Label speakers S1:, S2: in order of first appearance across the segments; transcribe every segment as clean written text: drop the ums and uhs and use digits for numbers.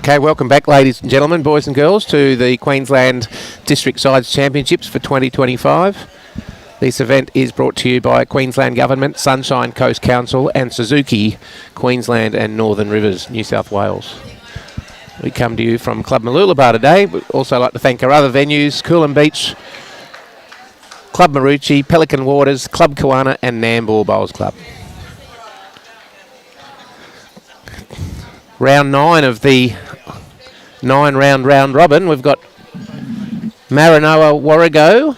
S1: Okay, welcome back, ladies and gentlemen, boys and girls, to the Queensland District Sides Championships for 2025. This event is brought to you by Queensland Government, Sunshine Coast Council and Suzuki, Queensland and Northern Rivers, New South Wales. We come to you from Club Mooloolaba today. We'd also like to thank our other venues, Coolum Beach, Club Marucci, Pelican Waters, Club Kiwana and Nambour Bowls Club. Round 9 of the 9-round round robin. We've got MARANOA-WARREGO,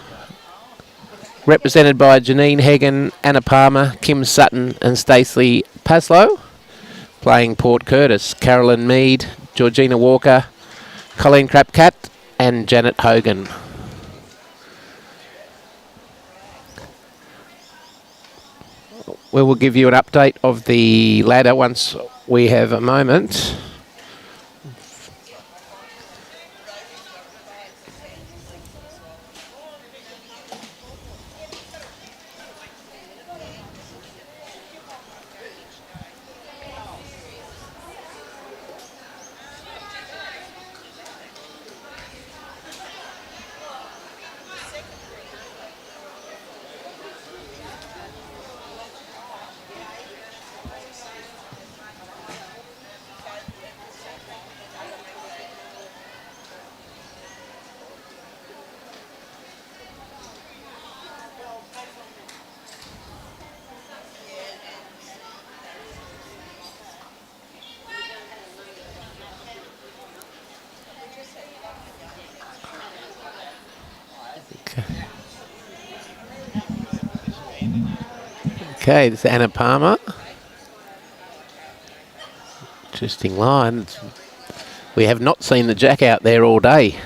S1: represented by Janine, Heggen, Anna Palmer, Kim Sutton and Stacey Passlow. Playing Port Curtis, Carolyn, Meade, Georgina Walker, Colleen Krapkat and Janet Hogan. We will give you an update of the ladder once we have a moment. Okay, this is Anna Palmer. Interesting line. We have not seen the jack out there all day.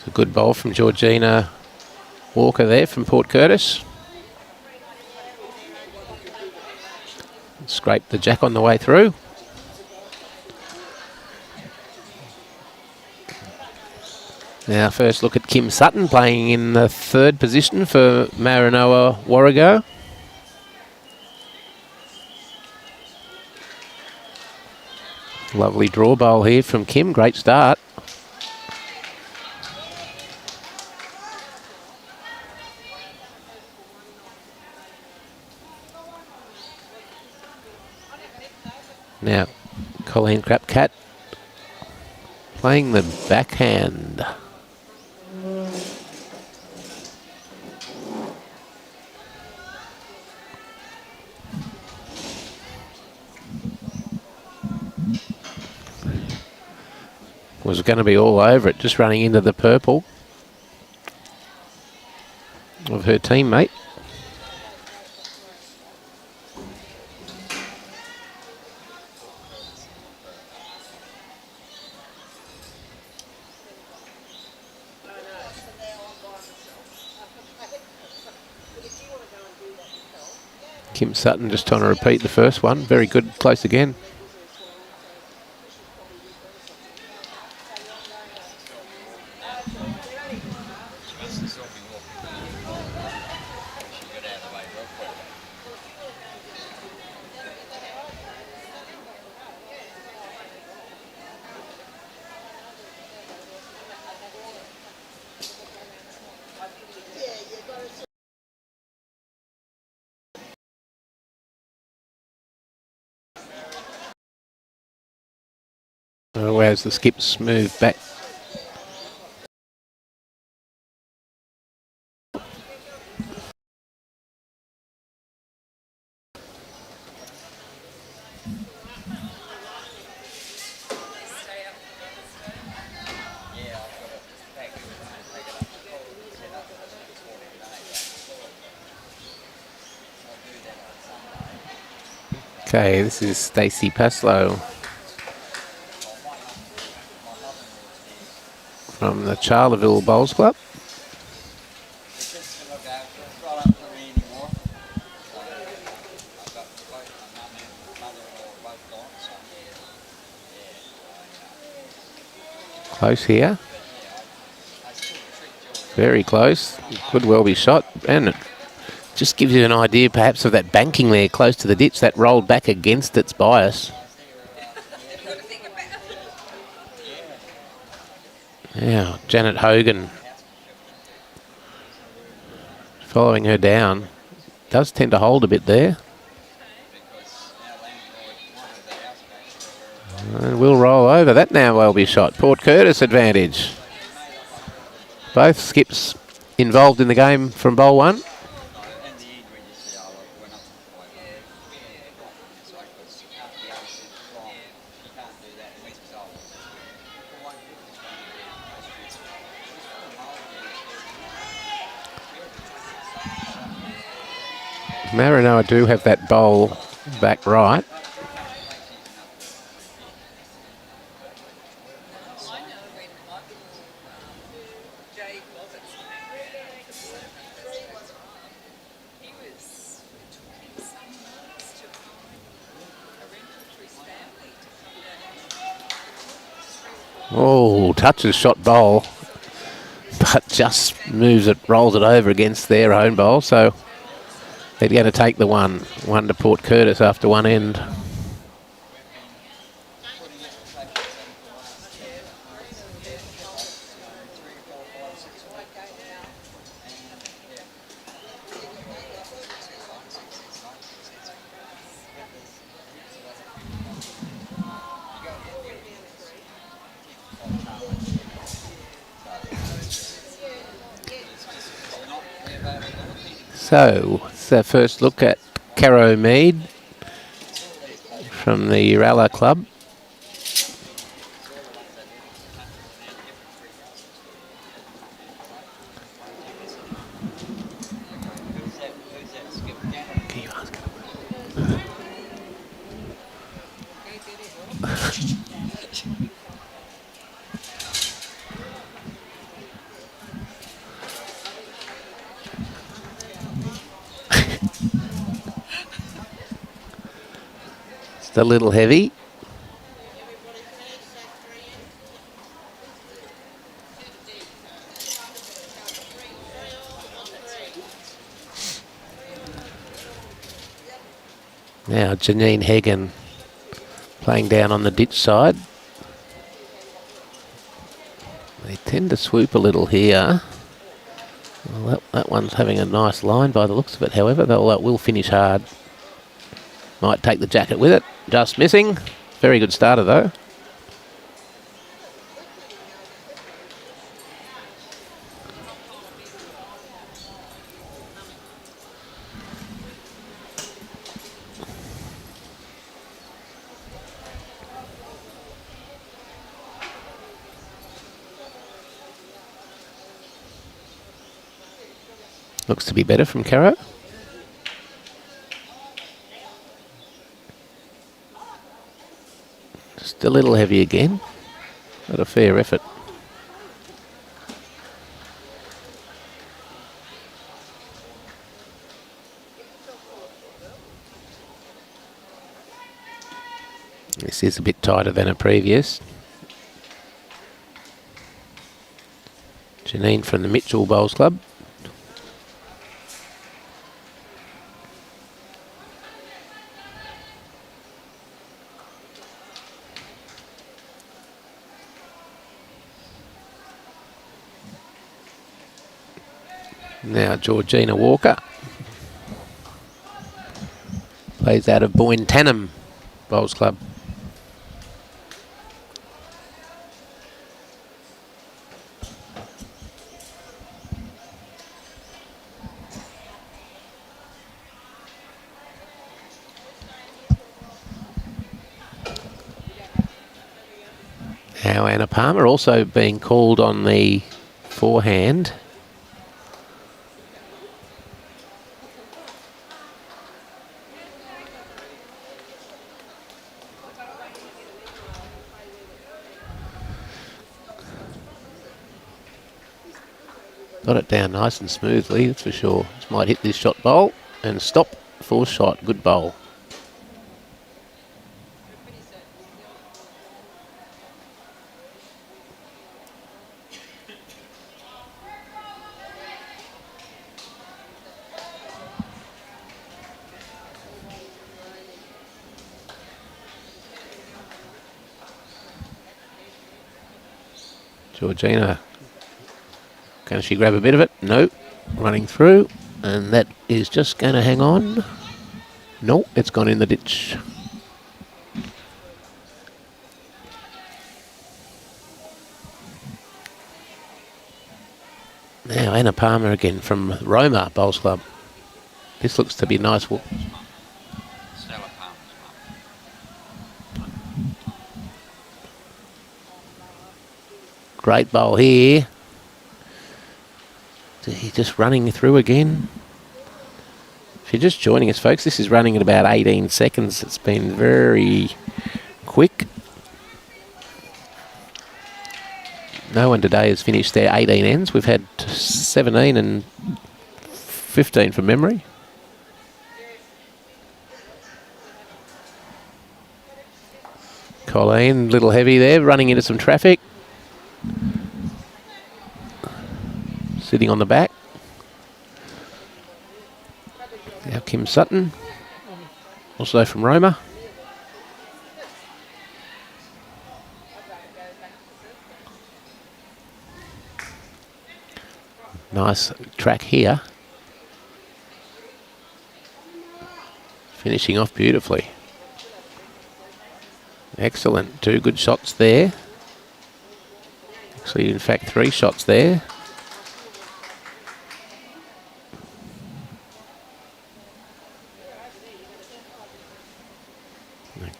S1: A good bowl from Georgina Walker there from Port Curtis. Scraped the jack on the way through. Now first look at Kim Sutton playing in the third position for MARANOA-WARREGO. Lovely draw bowl here from Kim, great start. Now, Colleen Krapkat playing the backhand. Was going to be all over it, just running into the purple of her teammate. Kim Sutton just trying to repeat the first one. Very good, close again. Whereas the skips move back. Okay, this is Stacey Passlow from the Charleville Bowls Club. Close here. Very close. Could well be shot. And it just gives you an idea perhaps of that banking there close to the ditch that rolled back against its bias. Yeah, Janet Hogan following her down. Does tend to hold a bit there. And will roll over. That now will be shot. Port Curtis advantage. Both skips involved in the game from bowl one. Maranoa do have that bowl back right. Oh, touches shot bowl, but just moves it, rolls it over against their own bowl. So they're going to take the one to Port Curtis after one end. So, it's our first look at Caro Meade from the Uralla Club. A little heavy. Now Janine Heggen playing down on the ditch side. They tend to swoop a little here. Well, that one's having a nice line by the looks of it, however, that will finish hard. Might take the jacket with it. Just missing. Very good starter though. Looks to be better from Caro. Just a little heavy again, but a fair effort. This is a bit tighter than a previous. Janine from the Mitchell Bowls Club. Now Georgina Walker plays out of Boyne Tannum Bowls Club. Now Anna Palmer also being called on the forehand. Got it down nice and smoothly, that's for sure. Just might hit this shot bowl and stop. Fourth shot, good bowl. Georgina, can she grab a bit of it? No. Running through, and that is just going to hang on. No, it's gone in the ditch. Now Anna Palmer again from Roma Bowls Club. This looks to be nice. Great bowl here. He's just running through again. If you're just joining us, folks, this is running at about 18 seconds. It's been very quick. No one today has finished their 18 ends. We've had 17 and 15 from memory. Colleen, a little heavy there, running into some traffic. Sitting on the back. Now Kim Sutton, also from Roma. Nice track here. Finishing off beautifully. Excellent. 2 good shots there. Actually, in fact, 3 shots there.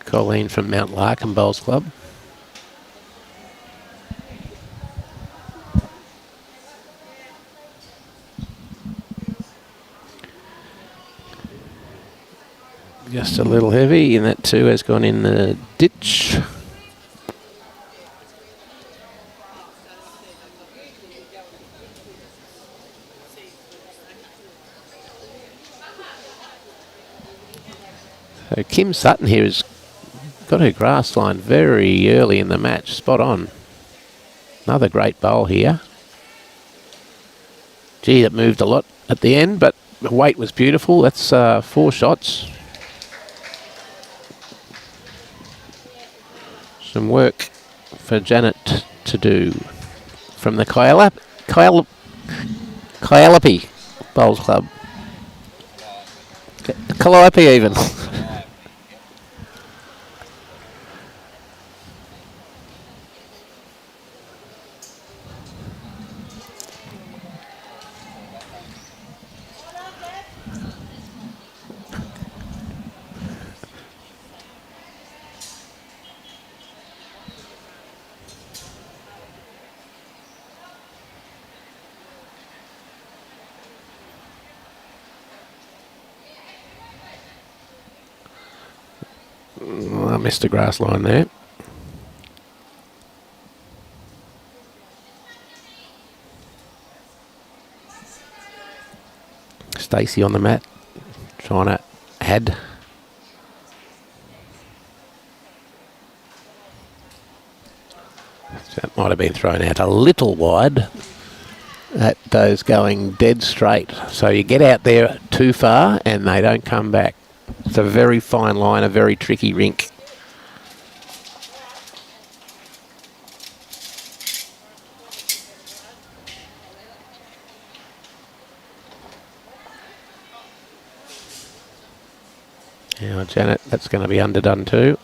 S1: Colleen from Mount Larkin Bowls Club. Just a little heavy, and that too has gone in the ditch. So Kim Sutton here has got her grass line very early in the match, spot on. Another great bowl here. Gee, that moved a lot at the end, but the weight was beautiful. That's 4 shots. Some work for Janet to do from the Calliope Bowls Club. Calliope even. I missed a grass line there. Stacey on the mat, trying to add. That might have been thrown out a little wide. That goes going dead straight. So you get out there too far and they don't come back. It's a very fine line, a very tricky rink. Now Janet, that's going to be underdone too.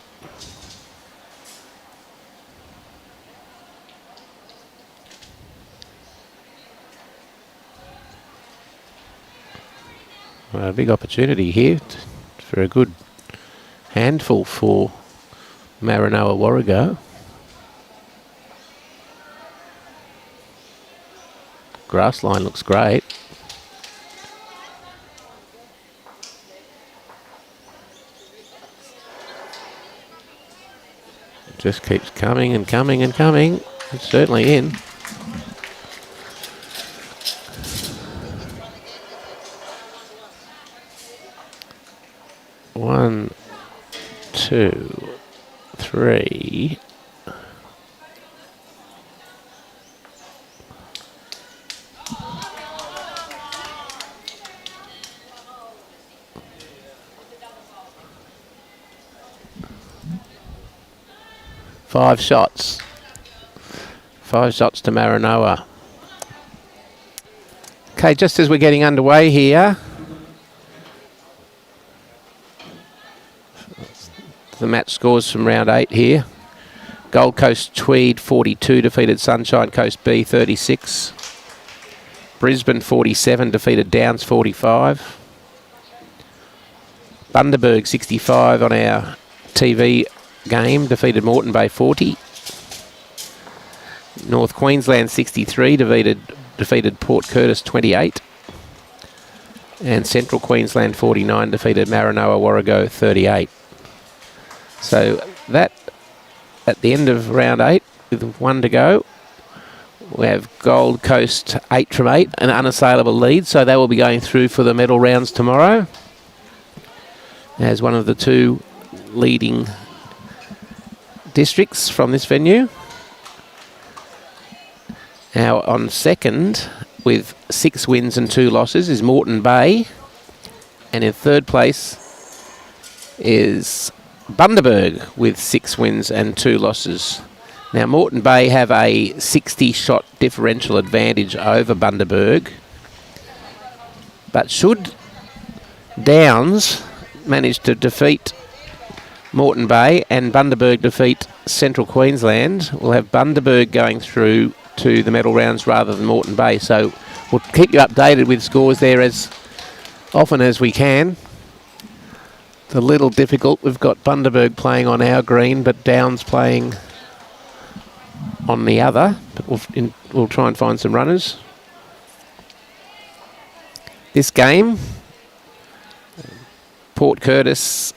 S1: Well, a big opportunity here for a good handful for MARANOA-WARREGO. Grass line looks great. Just keeps coming and coming and coming. It's certainly in. One, 2, 3. Five shots 5 shots to Maranoa. Okay, just as we're getting underway here, the match scores from round 8 here. Gold Coast Tweed 42 defeated Sunshine Coast B 36. Brisbane 47 defeated Downs 45. Bundaberg 65 on our TV game defeated Moreton Bay 40. North Queensland 63 defeated Port Curtis 28. And Central Queensland 49 defeated Maranoa-Warrego 38. So that at the end of round 8 with 1 to go, we have Gold Coast 8 from 8, an unassailable lead, so they will be going through for the medal rounds tomorrow as one of the 2 leading districts from this venue. Now on second with 6 wins and 2 losses is Moreton Bay, and in third place is Bundaberg with 6 wins and 2 losses. Now Moreton Bay have a 60-shot differential advantage over Bundaberg, but should Downs manage to defeat Moreton Bay and Bundaberg defeat Central Queensland, we'll have Bundaberg going through to the medal rounds rather than Moreton Bay. So we'll keep you updated with scores there as often as we can. It's a little difficult. We've got Bundaberg playing on our green, but Downs playing on the other. But we'll try and find some runners. This game, Port Curtis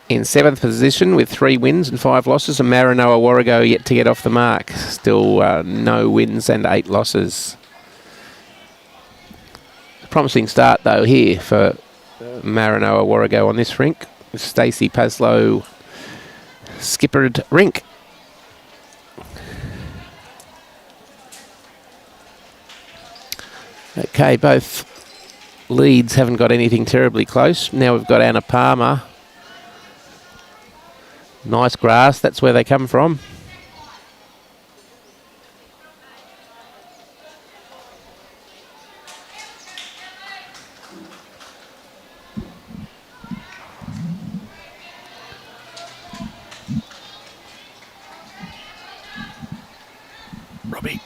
S1: in 7th position with 3 wins and 5 losses, and Maranoa-Warrego yet to get off the mark. Still no wins and 8 losses. Promising start though here for Maranoa-Warrego on this rink. Stacey Passlow skippered rink. Okay, both leads haven't got anything terribly close. Now we've got Anna Palmer. Nice grass, that's where they come from. Robbie.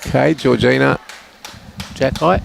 S1: Okay, Georgina, Jack height.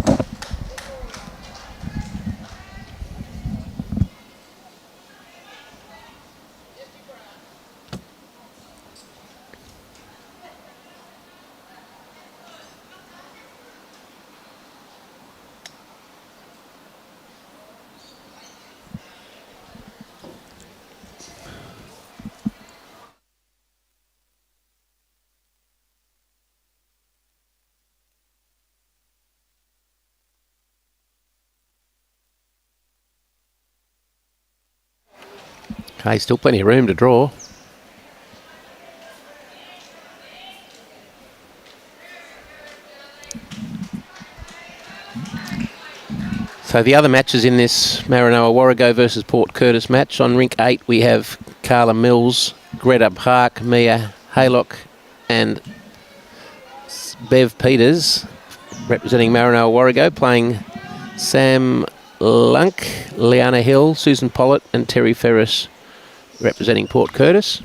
S1: Okay, still plenty of room to draw. So the other matches in this Maranoa-Warrego versus Port Curtis match, on rink 8 we have Carla Mills, Greta Park, Mia Haylock and Bev Peters representing Maranoa-Warrego, playing Sam Lunk, Liana Hill, Susan Pollitt and Terry Ferris representing Port Curtis.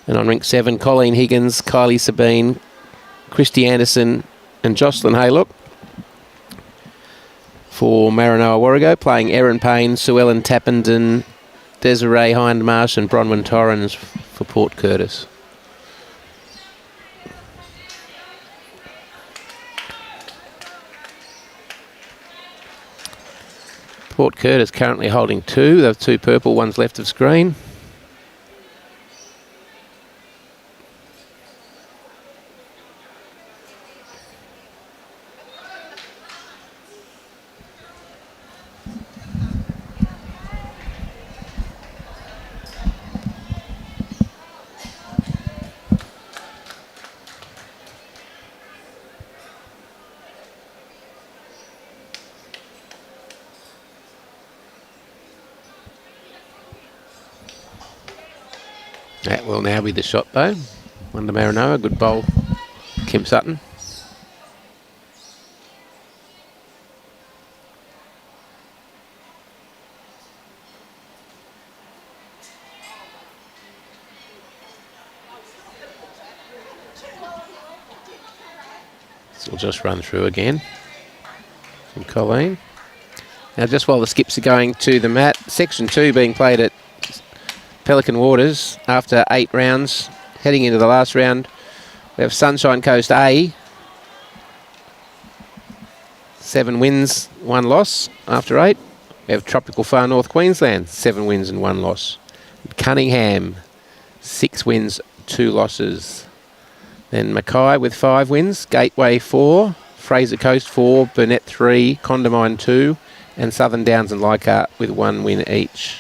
S1: And on rink 7, Colleen Higgins, Kylie Sabine, Christy Anderson and Jocelyn Haylock for Maranoa-Warrego, playing Erin Payne, Sue Ellen Tappenden, Desiree Hindmarsh and Bronwyn Torrens for Port Curtis. Port Curtis currently holding 2. They have 2 purple ones left of screen. That will now be the shot though. Under Maranoa, good bowl, Kim Sutton. So we'll just run through again from Colleen. Now just while the skips are going to the mat, section 2 being played at Pelican Waters after 8 rounds. Heading into the last round, we have Sunshine Coast A. 7 wins, 1 loss after 8. We have Tropical Far North Queensland, 7 wins and 1 loss. Cunningham, 6 wins, 2 losses. Then Mackay with 5 wins, Gateway 4, Fraser Coast 4, Burnett 3, Condamine 2, and Southern Downs and Leichhardt with 1 win each.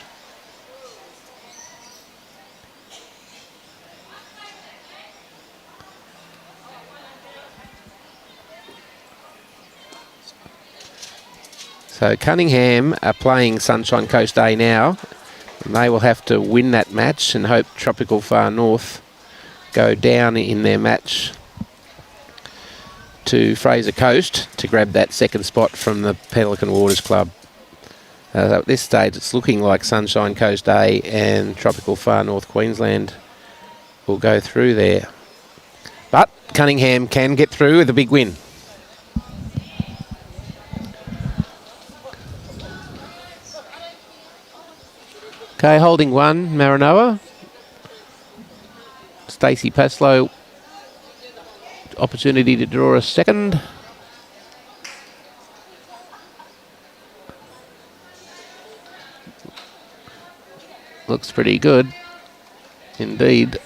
S1: So Cunningham are playing Sunshine Coast A now, and they will have to win that match and hope Tropical Far North go down in their match to Fraser Coast to grab that second spot from the Pelican Waters Club. At this stage, it's looking like Sunshine Coast A and Tropical Far North Queensland will go through there. But Cunningham can get through with a big win. Okay, holding 1, Maranoa. Stacey Passlow, opportunity to draw a second. Looks pretty good, indeed.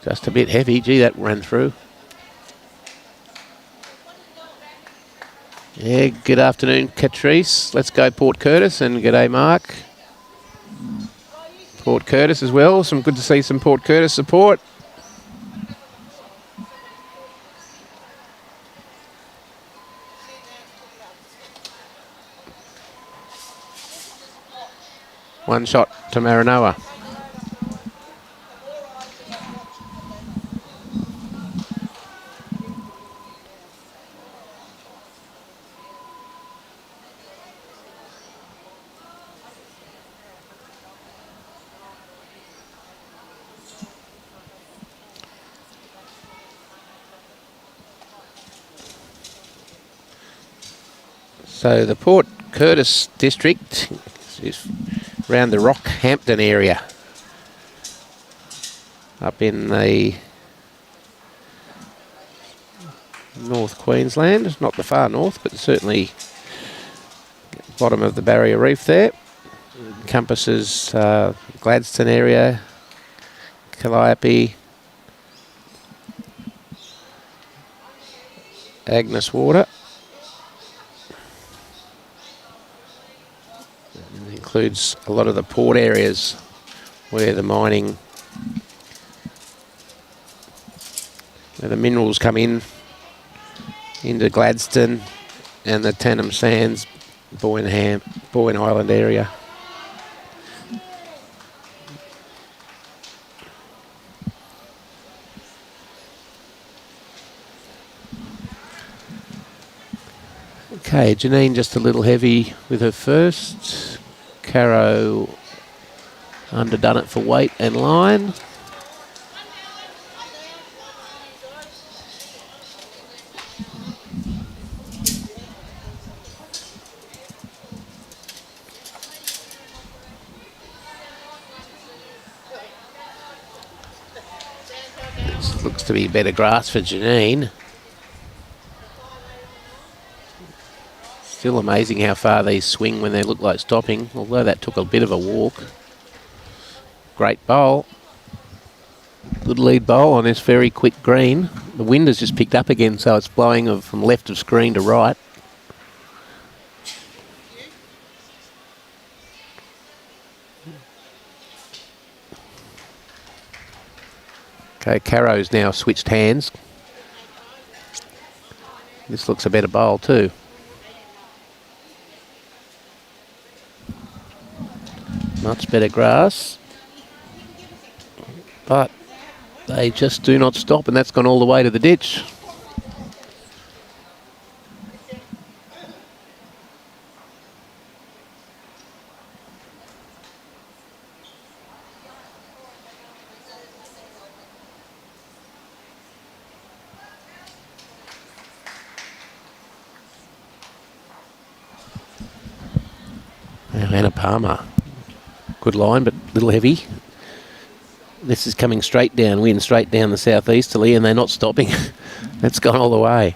S1: Just a bit heavy. Gee, that ran through. Yeah, good afternoon, Catrice. Let's go Port Curtis, and g'day, Mark. Port Curtis as well. Good to see some Port Curtis support. One shot to Maranoa. So the Port Curtis district is around the Rockhampton area, up in the North Queensland. Not the far north, but certainly bottom of the Barrier Reef there. Encompasses Gladstone area, Calliope, Agnes Water. Includes a lot of the port areas where the mining, where the minerals come in into Gladstone and the Tannum Sands, Boyne Island area. Okay, Janine just a little heavy with her first. Caro underdone it for weight and line. This looks to be better grass for Janine. Still amazing how far these swing when they look like stopping, although that took a bit of a walk. Great bowl. Good lead bowl on this very quick green. The wind has just picked up again, so it's blowing from left of screen to right. Okay, Caro's now switched hands. This looks a better bowl too. Much better grass. But they just do not stop, and that's gone all the way to the ditch. Now Anna Palmer. Good line, but a little heavy. This is coming straight downwind, straight down the southeasterly, and they're not stopping. It's gone all the way.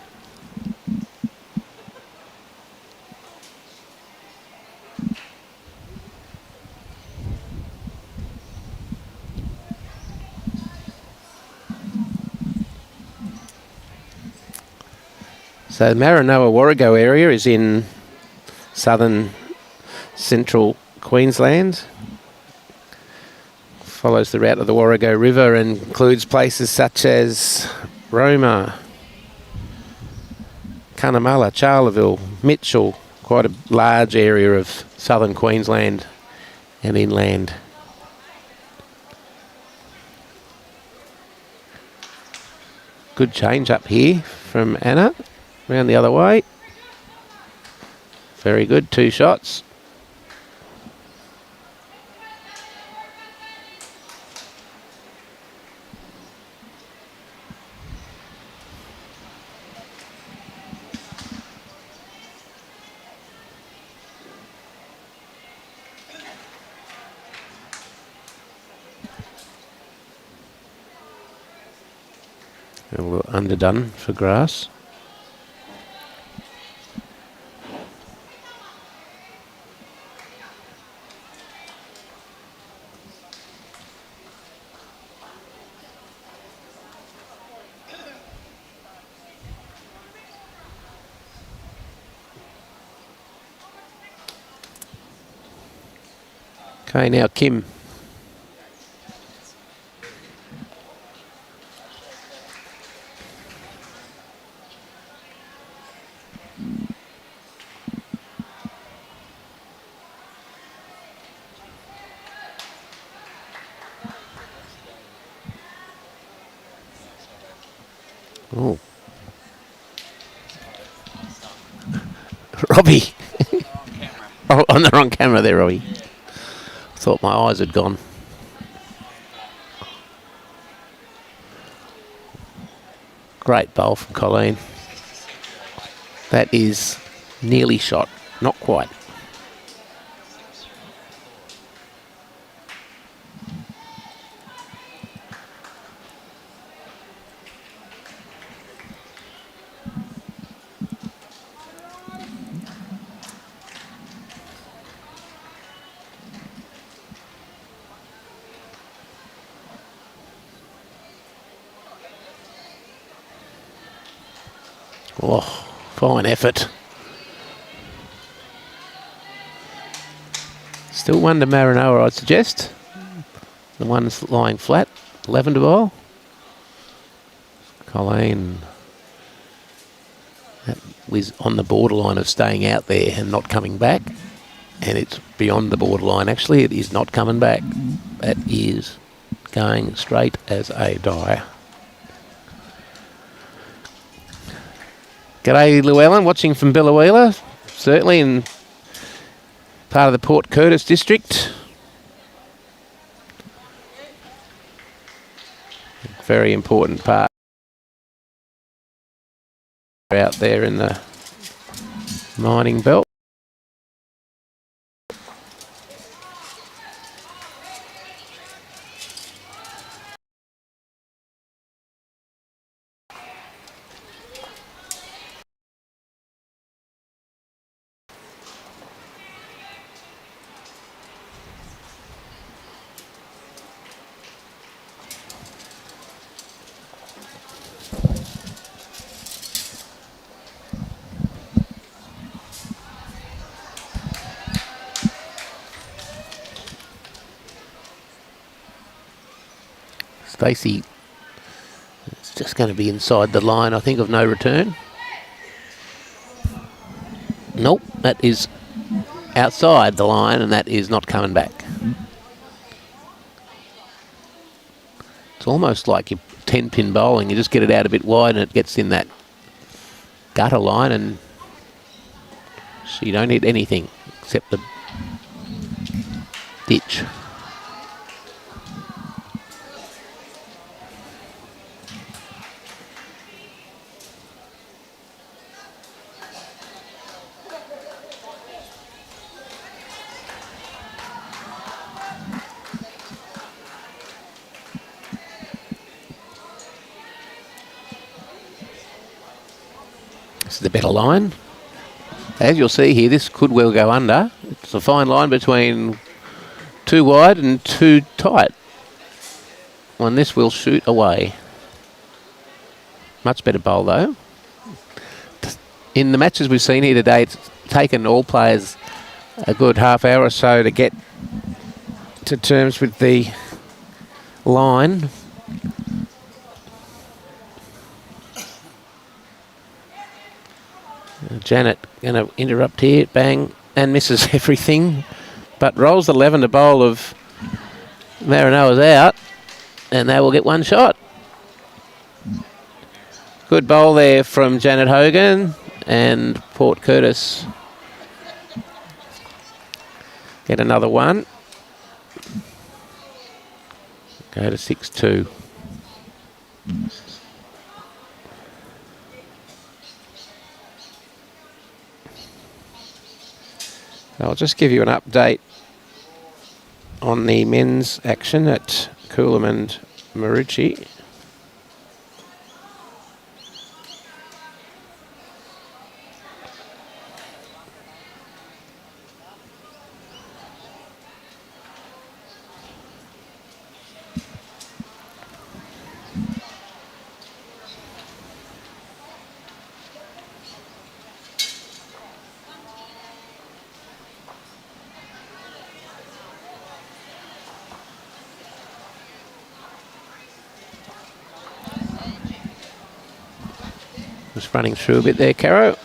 S1: So the Maranoa-Warrego area is in southern central Queensland. Follows the route of the Warrego River and includes places such as Roma, Cunnamulla, Charleville, Mitchell, quite a large area of southern Queensland and inland. Good change up here from Anna, round the other way. Very good, 2 shots. A little underdone for grass. Okay, now Kim. Oh. Robbie. Oh, on the wrong camera there, Robbie. Thought my eyes had gone. Great bowl from Colleen. That is nearly shot, not quite. Oh, fine effort. Still one to Maranoa, I'd suggest. The one's lying flat, 11 to bowl. Colleen, that was on the borderline of staying out there and not coming back. And it's beyond the borderline, actually. It is not coming back. That is going straight as a die. G'day, Llewellyn, watching from Biloela, certainly in part of the Port Curtis district. Very important part out there in the mining belt. Stacey, it's just going to be inside the line, I think, of no return. Nope, that is outside the line and that is not coming back. It's almost like your 10-pin bowling. You just get it out a bit wide and it gets in that gutter line, and so you don't hit anything except the ditch. This is the better line. As you'll see here, this could well go under. It's a fine line between too wide and too tight. And this will shoot away. Much better bowl though. In the matches we've seen here today, it's taken all players a good half hour or so to get to terms with the line. Janet going to interrupt here, bang, and misses everything, but rolls the 11 to bowl of Maranoa's out, and they will get one shot. Good bowl there from Janet Hogan, and Port Curtis get another one. Go to 6-2. I'll just give you an update on the men's action at Coolum and Marucci. Just running through a bit there, Caro.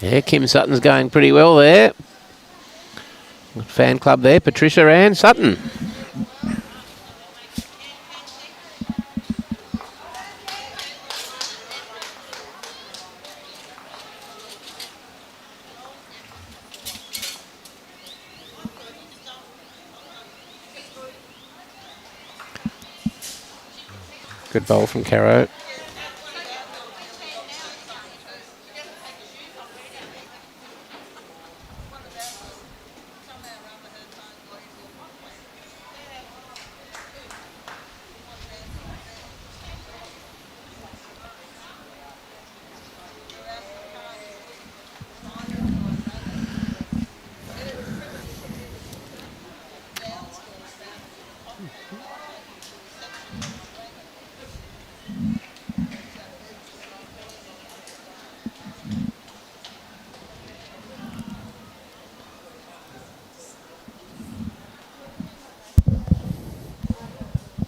S1: Yeah, Kim Sutton's going pretty well there. Fan club there, Patricia and Sutton. Good bowl from Caro.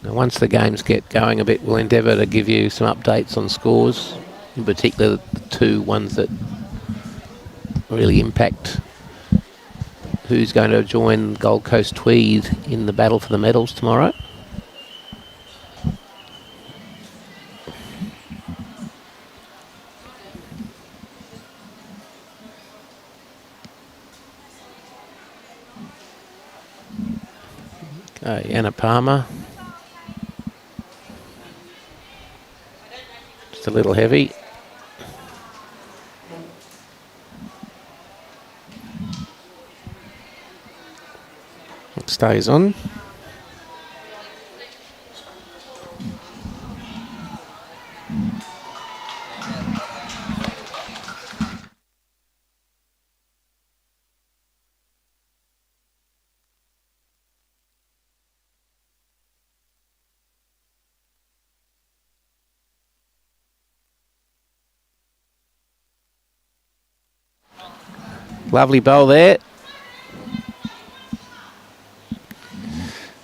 S1: Once the games get going a bit, we'll endeavour to give you some updates on scores, in particular the two ones that really impact who's going to join Gold Coast Tweed in the battle for the medals tomorrow. Okay, Anna Palmer. Just a little heavy. It stays on. Lovely bowl there.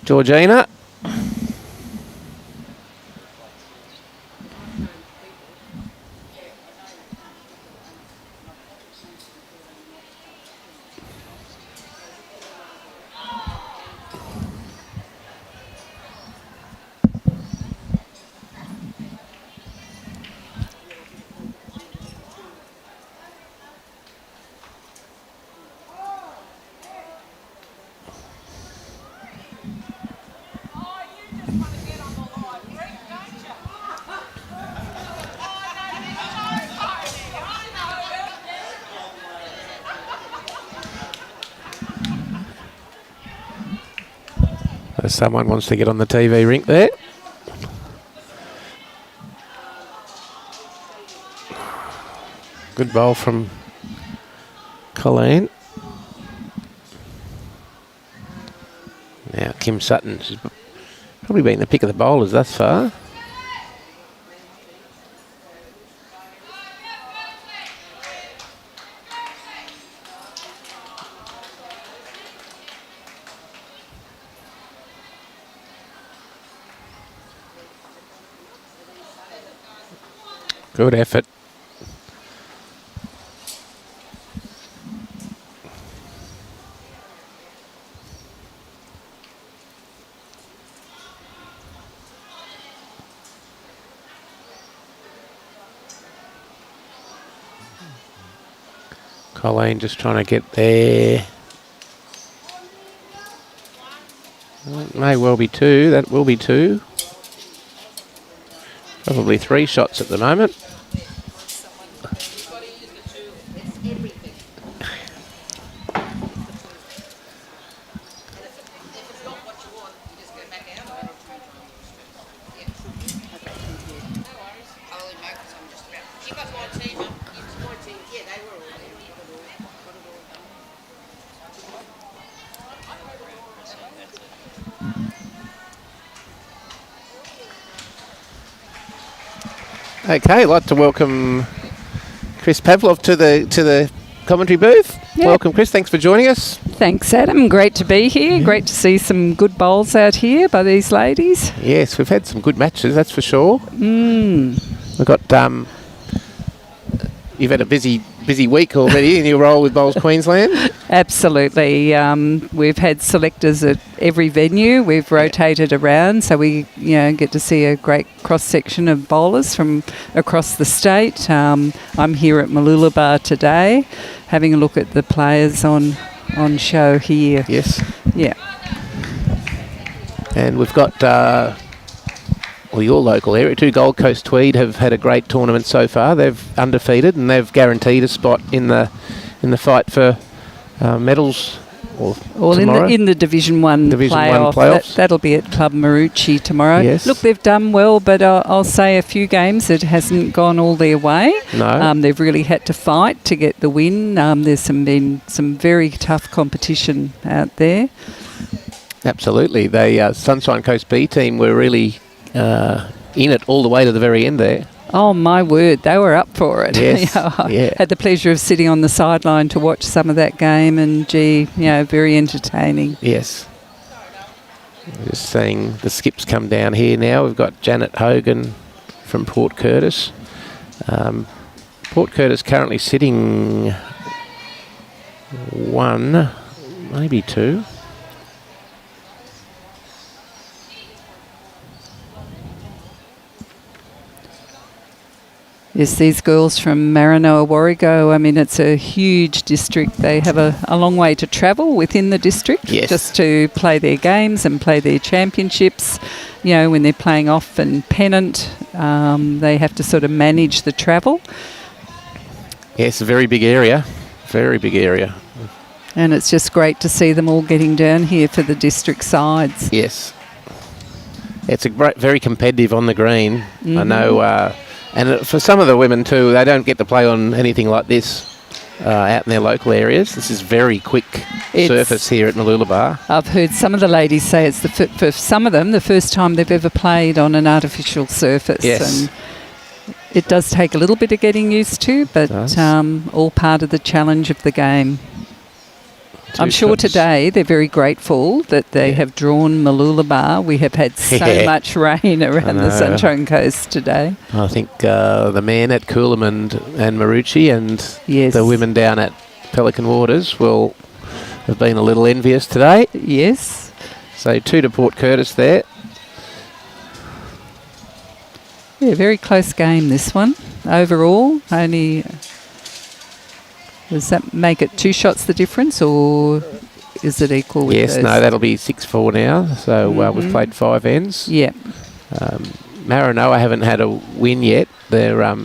S1: Georgina. Someone wants to get on the TV rink there. Good bowl from Colleen. Now Kim Sutton, she's probably been the pick of the bowlers thus far. Good effort. Colleen just trying to get there. It may well be two. That will be two. Probably 3 shots at the moment. Okay, I'd like to welcome Chris Pavlov to the commentary booth. Yep. Welcome, Chris. Thanks for joining us.
S2: Thanks, Adam. Great to be here. Great to see some good bowls out here by these ladies.
S1: Yes, we've had some good matches, that's for sure. We've got you've had a busy week already in your role with Bowls Queensland.
S2: Absolutely. We've had selectors at every venue. We've rotated around, so we get to see a great cross-section of bowlers from across the state. I'm here at Mooloolaba today, having a look at the players on show here.
S1: Yes.
S2: Yeah.
S1: And we've got... your local area, 2 Gold Coast Tweed have had a great tournament so far. They've undefeated and they've guaranteed a spot in the fight for medals tomorrow.
S2: in the Division 1
S1: playoffs.
S2: That'll be at Club Maroochy tomorrow.
S1: Yes.
S2: Look, they've done well, but I'll say a few games it hasn't gone all their way.
S1: No.
S2: They've really had to fight to get the win. There's been some very tough competition out there.
S1: Absolutely. The Sunshine Coast B team were really... in it all the way to the very end there.
S2: Oh, my word, they were up for it.
S1: Yes,
S2: I had the pleasure of sitting on the sideline to watch some of that game and, very entertaining.
S1: Yes. Just seeing the skips come down here now. We've got Janet Hogan from Port Curtis. Port Curtis currently sitting 1, maybe 2.
S2: Yes, these girls from Maranoa-Warrego, I mean, it's a huge district. They have a long way to travel within the district just to play their games and play their championships. When they're playing off and pennant, they have to sort of manage the travel.
S1: Yes, a very big area. Very big area.
S2: And it's just great to see them all getting down here for the district sides.
S1: Yes. It's very competitive on the green. I know... and for some of the women too, they don't get to play on anything like this out in their local areas. This is very quick surface here at Mooloolaba.
S2: I've heard some of the ladies say it's for some of them the first time they've ever played on an artificial surface.
S1: Yes.
S2: It does take a little bit of getting used to, but all part of the challenge of the game. I'm sure today they're very grateful that they have drawn Mooloolaba. We have had so much rain around the Sunshine Coast today.
S1: I think the men at Coolum and Maroochy and the women down at Pelican Waters have been a little envious today.
S2: Yes.
S1: So 2 to Port Curtis there.
S2: Yeah, very close game, this one. Overall, only... Does that make it 2 shots the difference, or is it equal with
S1: Yes,
S2: those?
S1: no, that'll be 6-4 now. So we've played 5 ends.
S2: Yeah.
S1: Maranoa haven't had a win yet. They're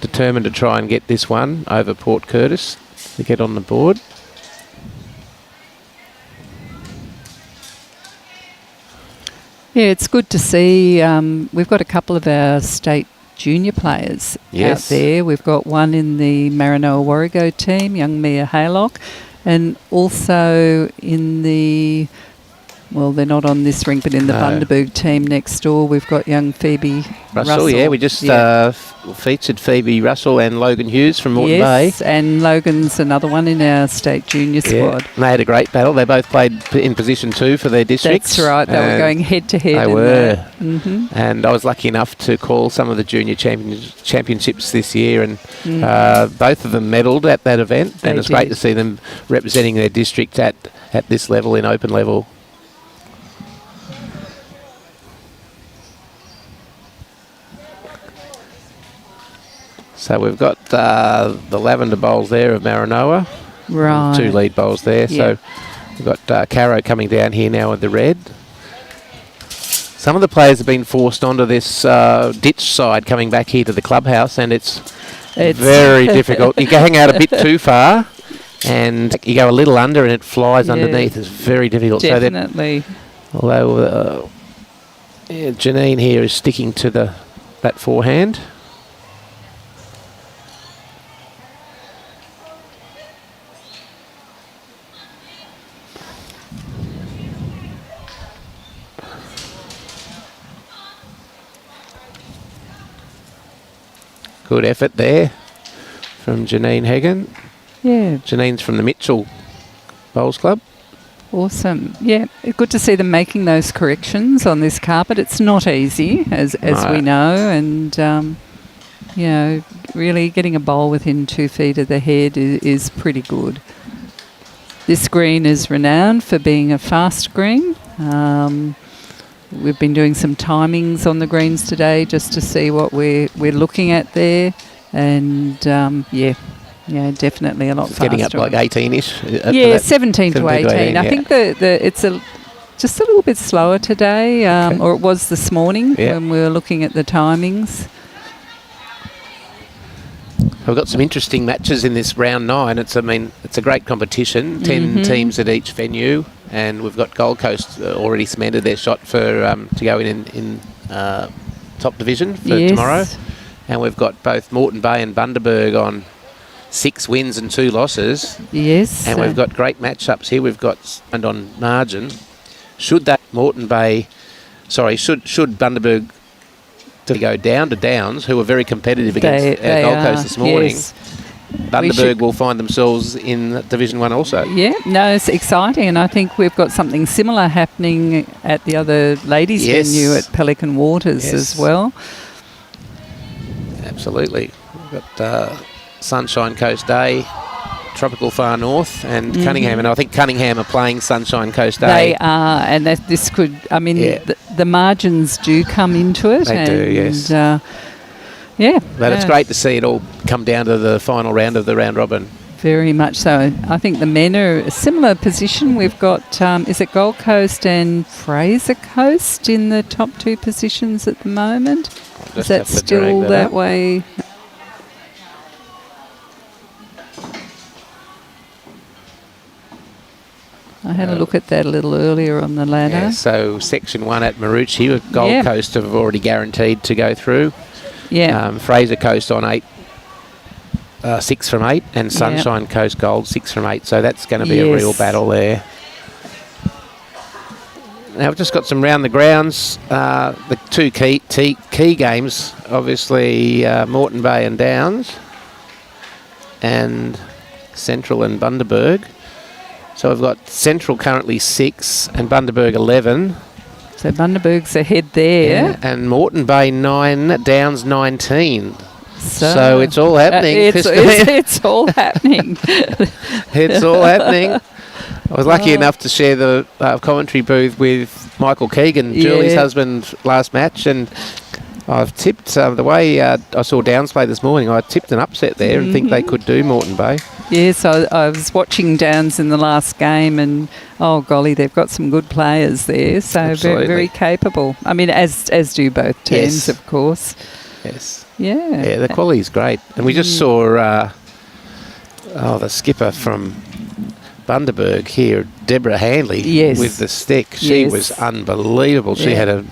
S1: determined to try and get this one over Port Curtis to get on the board.
S2: Yeah, it's good to see. We've got a couple of our state junior players out there. We've got one in the Maranoa-WARREGO team, young Mia Haylock, and also in the, well, they're not on this rink, but in the Bundaberg team next door, we've got young Phoebe Russell.
S1: Yeah, we just featured Phoebe Russell and Logan Hughes from Moreton Bay.
S2: Yes, and Logan's another one in our state junior squad.
S1: And they had a great battle. They both played in position 2 for their districts.
S2: That's right. They were going head to head.
S1: They were. And I was lucky enough to call some of the junior championships this year, and both of them medalled at that event. And it's great to see them representing their district at this level, in open level. So we've got the lavender bowls there of Maranoa.
S2: Right.
S1: 2 lead bowls there. So we've got Caro coming down here now with the red. Some of the players have been forced onto this ditch side coming back here to the clubhouse, and it's very difficult. You can hang out a bit too far and you go a little under and it flies underneath. It's very difficult.
S2: Definitely.
S1: So although Janine here is sticking to that forehand. Good effort there from Janine Heggen.
S2: Yeah.
S1: Janine's from the Mitchell Bowls Club.
S2: Awesome. Yeah, good to see them making those corrections on this carpet. It's not easy, as we know, and, you know, really getting a bowl within 2 feet of the head is pretty good. This green is renowned for being a fast green. We've been doing some timings on the greens today just to see what we're looking at there, and yeah, definitely a lot faster.
S1: Getting up like 18-ish.
S2: Yeah, 17 to 18. I think it's just a little bit slower today, or it was this morning when we were looking at the timings.
S1: We've got some interesting matches in this round 9. It's a great competition. 10 teams at each venue. And we've got Gold Coast already cemented their shot for to go in top division for tomorrow. And we've got both Moreton Bay and Bundaberg on 6 wins and 2 losses.
S2: Yes.
S1: And we've got great matchups here. We've got, and on margin, should Bundaberg to go down to Downs, who were very competitive against Gold Coast this morning. Yes. Bundaberg will find themselves in Division 1 also. Yeah,
S2: no, it's exciting, and I think we've got something similar happening at the other ladies' venue at Pelican Waters as well.
S1: Absolutely. We've got Sunshine Coast Day, Tropical Far North, and Cunningham, and I think Cunningham are playing Sunshine Coast Day.
S2: They are, and this could, I mean, the margins do come into it.
S1: They do, yes. But it's great to see it all come down to the final round of the round robin.
S2: Very much so. I think the men are a similar position. We've got, is it Gold Coast and Fraser Coast in the top 2 positions at the moment? Is that still that way? I had a look at that a little earlier on the ladder.
S1: Yeah, so Section 1 at Maroochy, with Gold Coast have already guaranteed to go through.
S2: Yeah.
S1: Fraser Coast on 8, 6 from 8, and Sunshine Coast Gold 6 from 8. So that's going to be a real battle there. Now we've just got some round the grounds. The two key games, obviously Moreton Bay and Downs, and Central and Bundaberg. So we've got Central currently 6 and Bundaberg 11.
S2: So Bundaberg's ahead there.
S1: Yeah, and Moreton Bay 9, Downs 19. So it's all happening.
S2: It's all happening.
S1: It's all happening. I was lucky enough to share the commentary booth with Michael Keegan, Julie's husband, last match, and I've tipped the way I saw Downs play this morning. I tipped an upset there and think they could do Moreton Bay.
S2: Yes, I was watching Downs in the last game, and oh golly, they've got some good players there. So very, very capable. I mean, as do both teams, of course.
S1: Yes.
S2: Yeah.
S1: Yeah, the quality's great, and we just saw the skipper from Bundaberg here, Deborah Handley, with the stick. She was unbelievable. She had a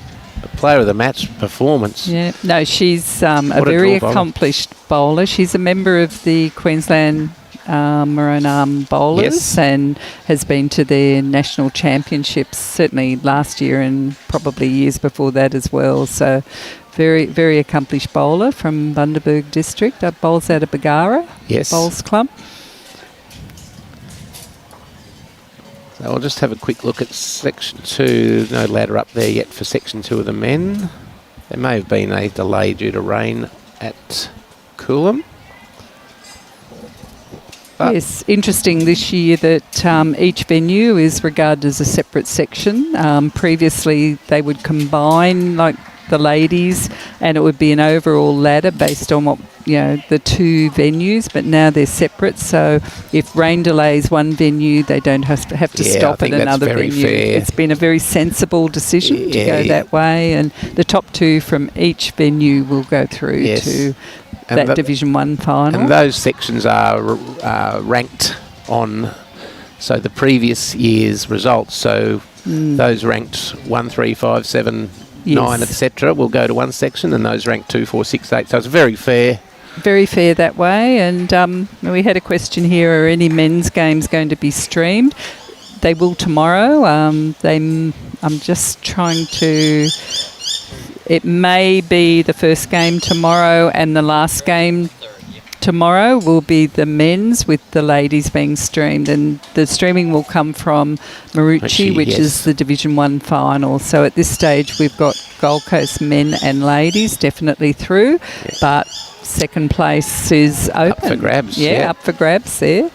S1: player of the match performance. Yeah,
S2: no, she's a very accomplished bowler. She's a member of the Queensland Maranam bowlers and has been to their national championships certainly last year and probably years before that as well. So very, very accomplished bowler from Bundaberg district. Bowls out of Bagara Bowls Club.
S1: So I'll just have a quick look at section 2. No ladder up there yet for section 2 of the men. There may have been a delay due to rain at Coolum.
S2: Yes, interesting this year that each venue is regarded as a separate section. Previously, they would combine like the ladies, and it would be an overall ladder based on what the two venues. But now they're separate. So if rain delays one venue, they don't have to stop at another venue.
S1: Fair.
S2: It's been a very sensible decision to go that way, and the top 2 from each venue will go through to that Division 1 final.
S1: And those sections are ranked on the previous year's results. So those ranked 1, 3, 5, 7, 9, etc. will go to one section, and those ranked 2, 4, 6, 8. So it's very fair.
S2: Very fair that way. And we had a question here: are any men's games going to be streamed? They will tomorrow. I'm just trying to. It may be the first game tomorrow, and the last game tomorrow will be the men's, with the ladies being streamed. And the streaming will come from Marucci, which is the Division 1 final. So at this stage, we've got Gold Coast men and ladies definitely through, but second place is open.
S1: Up for grabs.
S2: Up for grabs there.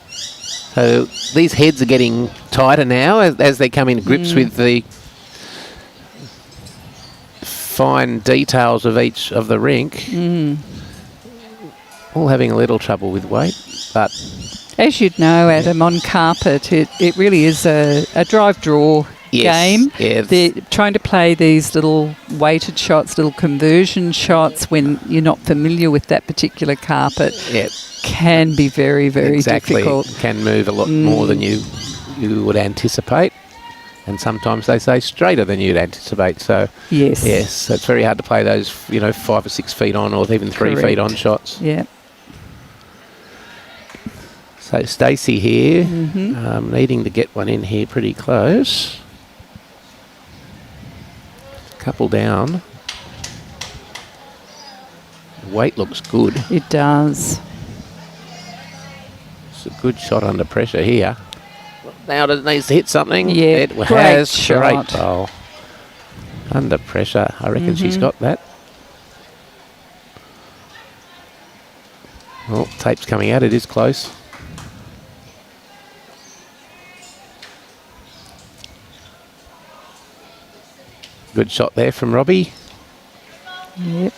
S1: So these heads are getting tighter now as they come into grips with the fine details of each of the rink. All having a little trouble with weight, but
S2: as you'd know, Adam, on carpet it really is a drive draw game. They're trying to play these little weighted shots, little conversion shots when you're not familiar with that particular carpet. Can be very, very difficult.
S1: Can move a lot more than you would anticipate. And sometimes they say straighter than you'd anticipate. So yes, it's very hard to play those 5 or 6 feet on, or even 3 feet on shots. So Stacey here, needing to get one in here pretty close. Couple down. Weight looks good.
S2: It does.
S1: It's a good shot under pressure here. Now it needs to hit something.
S2: It
S1: has.
S2: Great
S1: bowl. Under pressure. I reckon she's got that. Well, tape's coming out. It is close. Good shot there from Robbie.
S2: Yep.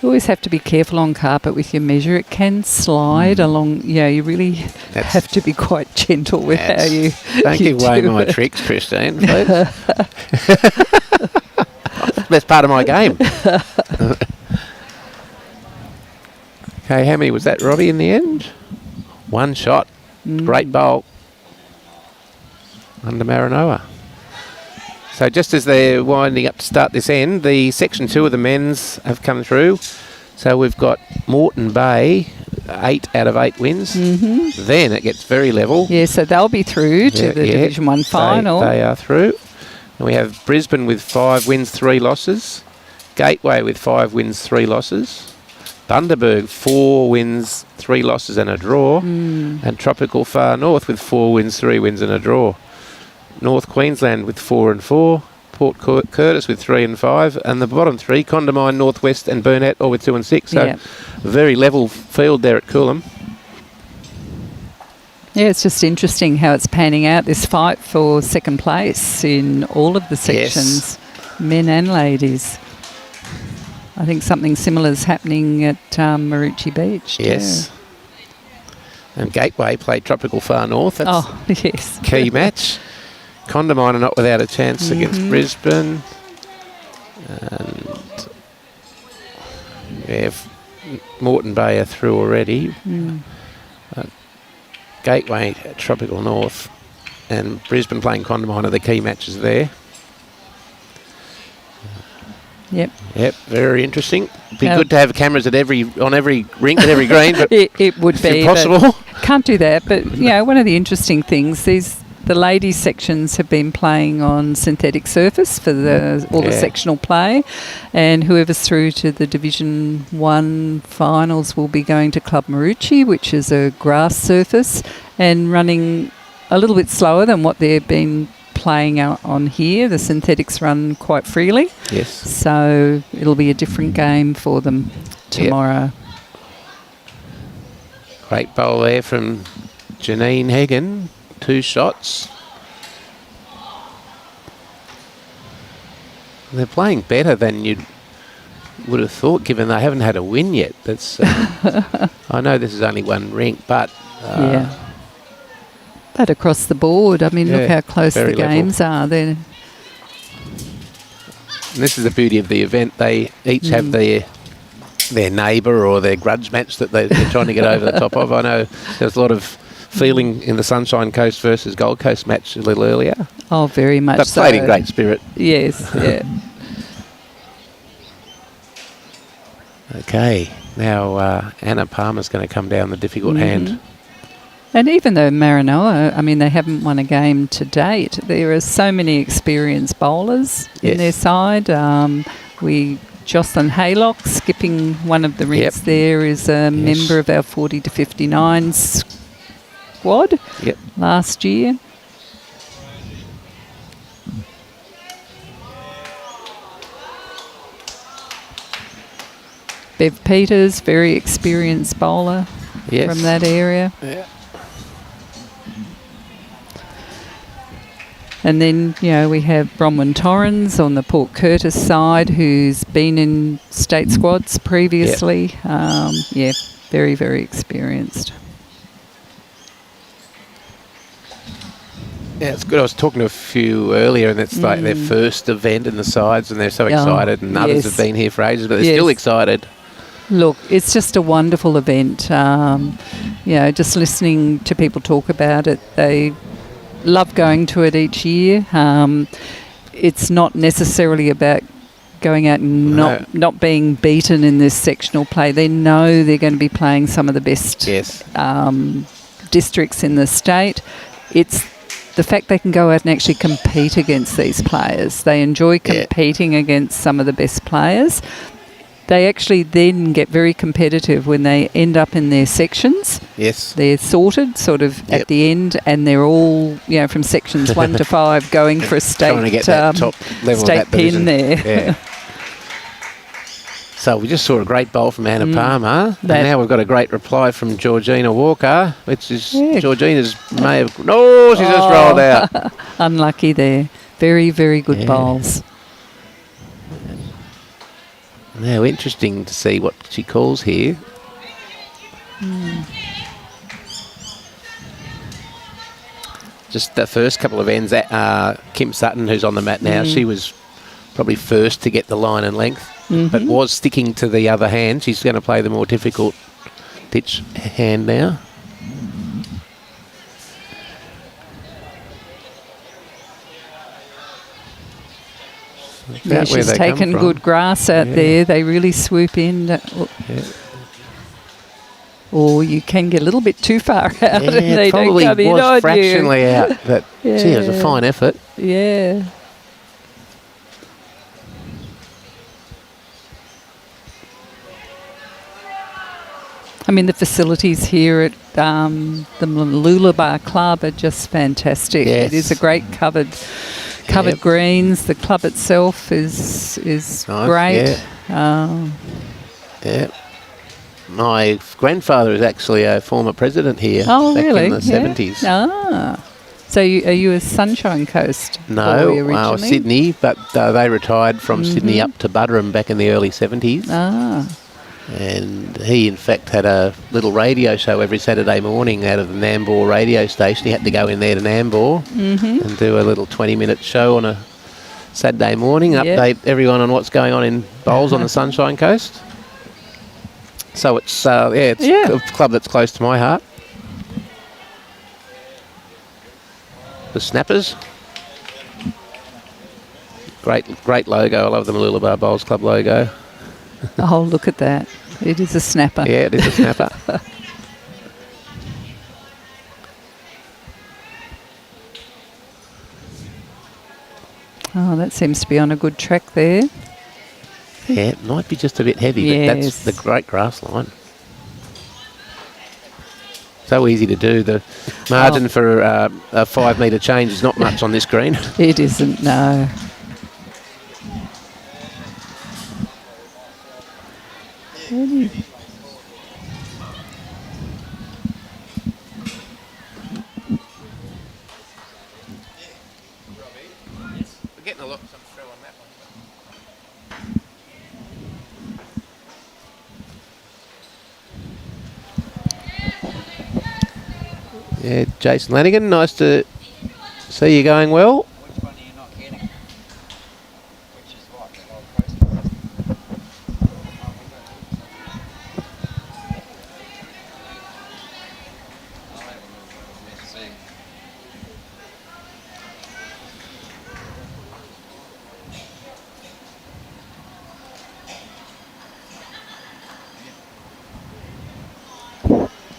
S2: You always have to be careful on carpet with your measure. It can slide along. You really have to be quite gentle with how you
S1: Don't give away my tricks, Christine, please. That's part of my game. Okay, how many was that, Robbie, in the end? One shot. Great bowl. Under Maranoa. So just as they're winding up to start this end, the section 2 of the men's have come through. So we've got Moreton Bay 8 out of 8 wins. Then it gets very level.
S2: Yeah, so they'll be through to the Division 1 final.
S1: They are through. And we have Brisbane with 5 wins, 3 losses. Gateway with 5 wins, 3 losses. Bundaberg, 4 wins, 3 losses and a draw. And Tropical Far North with 4 wins, 3 wins and a draw. North Queensland with 4 and 4. Port Curtis with 3 and 5. And the bottom 3, Condamine, Northwest and Burnett, all with 2 and 6. So very level field there at Coolum.
S2: Yeah, it's just interesting how it's panning out, this fight for second place in all of the sections, men and ladies. I think something similar is happening at Maroochy Beach too.
S1: Yes. And Gateway played Tropical Far North. That's key match. Condamine are not without a chance against Brisbane. And Moreton Bay are through already. Gateway, Tropical North, and Brisbane playing Condamine are the key matches there. Yep, very interesting. Be good to have cameras at on every rink at every green, but
S2: it would be
S1: impossible.
S2: Can't do that, but one of the interesting things is the ladies sections have been playing on synthetic surface for all the sectional play, and whoever's through to the Division 1 finals will be going to Club Maroochy, which is a grass surface and running a little bit slower than what they've been playing out on here. The synthetics run quite freely.
S1: Yes.
S2: So it'll be a different game for them tomorrow.
S1: Great bowl there from Janine Heggen. 2 shots. They're playing better than you would have thought, given they haven't had a win yet. That's. I know this is only one rink, but
S2: but across the board, I mean, look how close the games are. Then
S1: this is the beauty of the event. They each have their neighbour or their grudge match that they're trying to get over the top of. I know there's a lot of feeling in the Sunshine Coast versus Gold Coast match a little earlier.
S2: Oh, very much
S1: but played in great spirit.
S2: Yes,
S1: Okay, now Anna Palmer's going to come down the difficult hand.
S2: And even though Maranoa, I mean, they haven't won a game to date, there are so many experienced bowlers in their side. Jocelyn Haylock, skipping one of the rinks there, is a member of our 40 to 59 squad last year. Bev Peters, very experienced bowler from that area.
S1: Yeah.
S2: And then, we have Bronwyn Torrens on the Port Curtis side, who's been in state squads previously. Very, very experienced.
S1: Yeah, it's good. I was talking to a few earlier, and it's like their first event in the sides, and they're so excited, and others have been here for ages, but they're still excited.
S2: Look, it's just a wonderful event. Just listening to people talk about it, they love going to it each year. It's not necessarily about going out and not being beaten in this sectional play. They know they're going to be playing some of the best districts in the state. It's the fact they can go out and actually compete against these players. They enjoy competing against some of the best players. They actually then get very competitive when they end up in their sections.
S1: Yes.
S2: They're sorted sort of at the end, and they're all, from sections 1 to 5 going for a state,
S1: trying to get that top level
S2: state
S1: of that division.
S2: pin there.
S1: Yeah. So we just saw a great bowl from Anna Palmer, and now we've got a great reply from Georgina Walker, which is Georgina's may have... No, she just rolled out.
S2: Unlucky there. Very, very good bowls.
S1: Now, interesting to see what she calls here. Just the first couple of ends, Kim Sutton, who's on the mat now, she was probably first to get the line and length, but was sticking to the other hand. She's going to play the more difficult pitch hand now.
S2: Yeah, she's taken good grass out there. They really swoop in. or you can get a little bit too far out and they don't
S1: probably
S2: come in
S1: was
S2: on
S1: fractionally out, but gee, it was a
S2: Yeah.
S1: fine effort.
S2: Yeah. I mean, the facilities here at the Mooloolaba Club are just fantastic.
S1: Yes.
S2: It is a great covered
S1: Yep.
S2: greens. The club itself is
S1: Nice,
S2: great.
S1: Yeah. My grandfather is actually a former president here
S2: Oh,
S1: back
S2: really?
S1: in the 70s.
S2: Ah. So are you a Sunshine Coast boy
S1: No,
S2: originally?
S1: Sydney, but they retired from Sydney up to Buderim back in the early 70s.
S2: Ah.
S1: And he, in fact, had a little radio show every Saturday morning out of the Nambour radio station. He had to go in there to Nambour and do a little 20-minute show on a Saturday morning, update everyone on what's going on in bowls on the Sunshine Coast. So it's a club that's close to my heart. The Snappers. Great logo. I love the Mooloolaba Bowls Club logo.
S2: Oh, look at that. It is a snapper.
S1: Yeah, it is a snapper.
S2: Oh, that seems to be on a good track there.
S1: Yeah, it might be just a bit heavy, but that's the great grass line. So easy to do. The margin for a 5 metre change is not much on this green.
S2: It isn't, no.
S1: We're getting a lot through on that one. Yeah, Jason Lanigan, nice to see you going well.
S3: Which one are you not getting? Which is what? The whole process? I'll have a look. Let's see.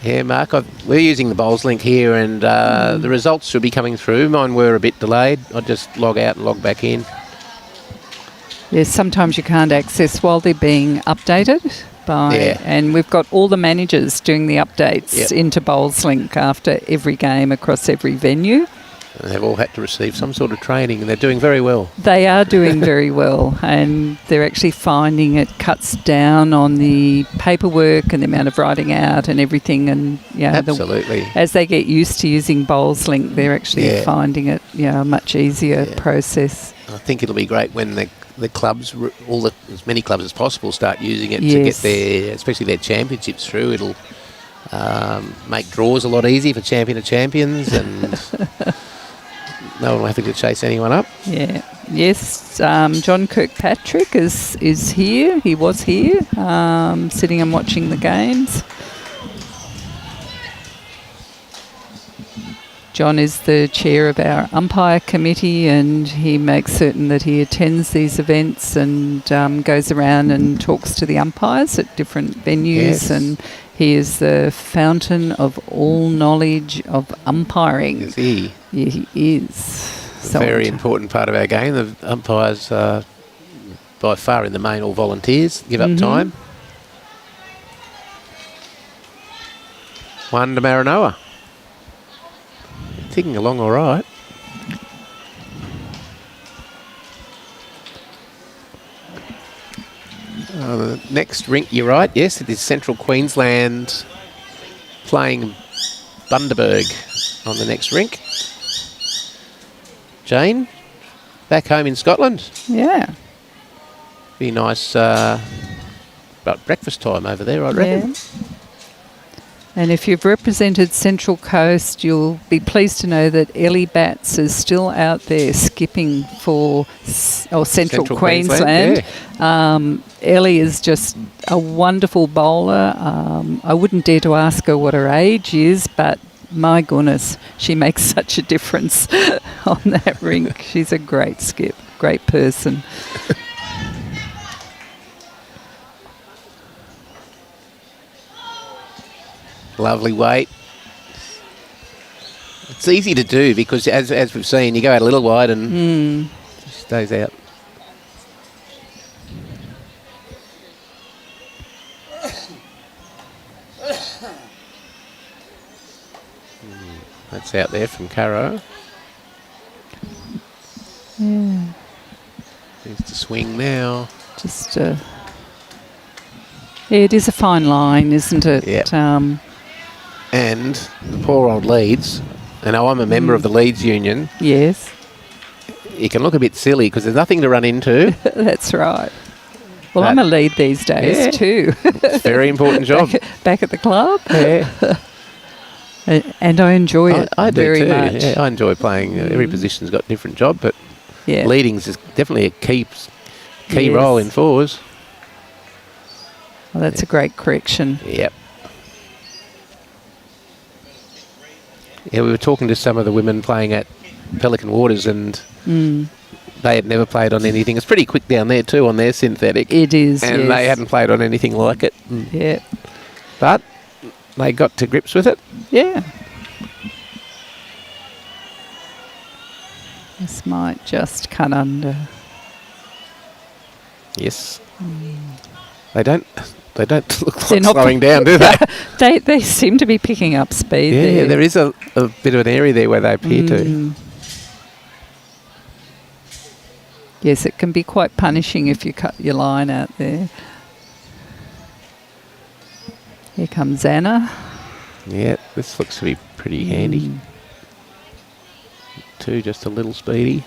S1: Yeah, Mark, we're using the bowls link here, and the results should be coming through. Mine were a bit delayed. I'll just log out and log back in.
S2: Yes, sometimes you can't access while they're being updated. And we've got all the managers doing the updates into BowlsLink after every game across every venue.
S1: And they've all had to receive some sort of training, and they're doing very well.
S2: They are doing very well, and they're actually finding it cuts down on the paperwork and the amount of writing out and everything. And
S1: Absolutely.
S2: as they get used to using BowlsLink, they're actually finding it a much easier process.
S1: I think it'll be great when the clubs, as many clubs as possible, start using it to get especially their championships through. It'll make draws a lot easier for champion of champions, and no one will have to chase anyone up.
S2: Yeah. Yes. John Kirkpatrick is here. He was here, sitting and watching the games. John is the chair of our umpire committee, and he makes certain that he attends these events and goes around and talks to the umpires at different venues.
S1: Yes.
S2: And he is the fountain of all knowledge of umpiring.
S1: Is he?
S2: Yeah, he is.
S1: It's a very important part of our game. The umpires are by far in the main all volunteers, give up time. One to Maranoa. Ticking along all right. The next rink, you're right, yes, it is Central Queensland playing Bundaberg on the next rink. Jane, back home in Scotland.
S2: Yeah.
S1: Be nice about breakfast time over there, I reckon.
S2: Yeah. And if you've represented Central Coast, you'll be pleased to know that Ellie Batts is still out there skipping for Central Queensland. Ellie is just a wonderful bowler. I wouldn't dare to ask her what her age is, but my goodness, she makes such a difference on that rink. She's a great skip, great person.
S1: Lovely weight. It's easy to do because, as we've seen, you go out a little wide and it stays out. That's out there from Caro.
S2: Yeah.
S1: Needs to swing now.
S2: Just, yeah, it is a fine line, isn't it?
S1: Yep. And the poor old Leeds, and I'm a member of the Leeds Union.
S2: Yes.
S1: You can look a bit silly because there's nothing to run into.
S2: That's right. Well, I'm a lead these days too.
S1: It's a very important job.
S2: Back at the club.
S1: Yeah.
S2: And I enjoy it
S1: I do
S2: very
S1: too.
S2: much.
S1: Yeah, I enjoy playing. Every position's got a different job, but leading's is definitely a key role in fours.
S2: Well, that's a great correction.
S1: Yep. Yeah, we were talking to some of the women playing at Pelican Waters, and they had never played on anything. It's pretty quick down there too on their synthetic.
S2: It is,
S1: and they hadn't played on anything like it.
S2: Yeah.
S1: But they got to grips with it.
S2: Yeah. This might just cut under.
S1: Yes. They don't look
S2: They're
S1: like
S2: not
S1: slowing down, do they?
S2: They seem to be picking up speed.
S1: Yeah, there is a bit of an area there where they appear to.
S2: Yes, it can be quite punishing if you cut your line out there. Here comes Anna.
S1: Yeah, this looks to be pretty handy. Two just a little speedy.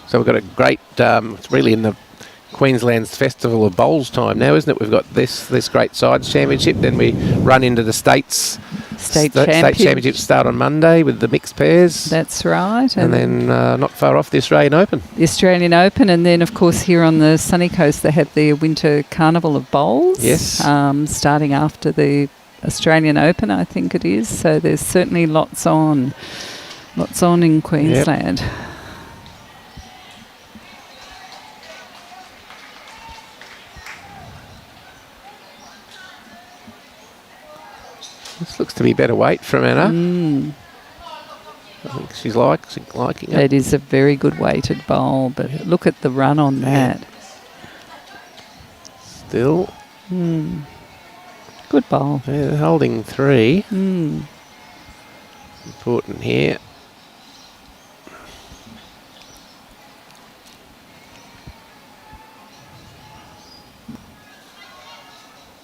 S1: So we've got a great, it's really in the Queensland's Festival of Bowls time now, isn't it? We've got this great sides championship, then we run into the State Championships start on Monday with the mixed pairs.
S2: That's right.
S1: And then not far off the Australian Open.
S2: The Australian Open, and then of course here on the sunny coast they have the Winter Carnival of Bowls.
S1: Yes.
S2: Starting after the Australian Open, I think it is. So there's certainly lots on in Queensland.
S1: Yep. This looks to be better weight from Anna. I think she's liking it.
S2: It is a very good weighted bowl, but look at the run on that.
S1: Still.
S2: Good bowl.
S1: Yeah, they're holding 3. Important here.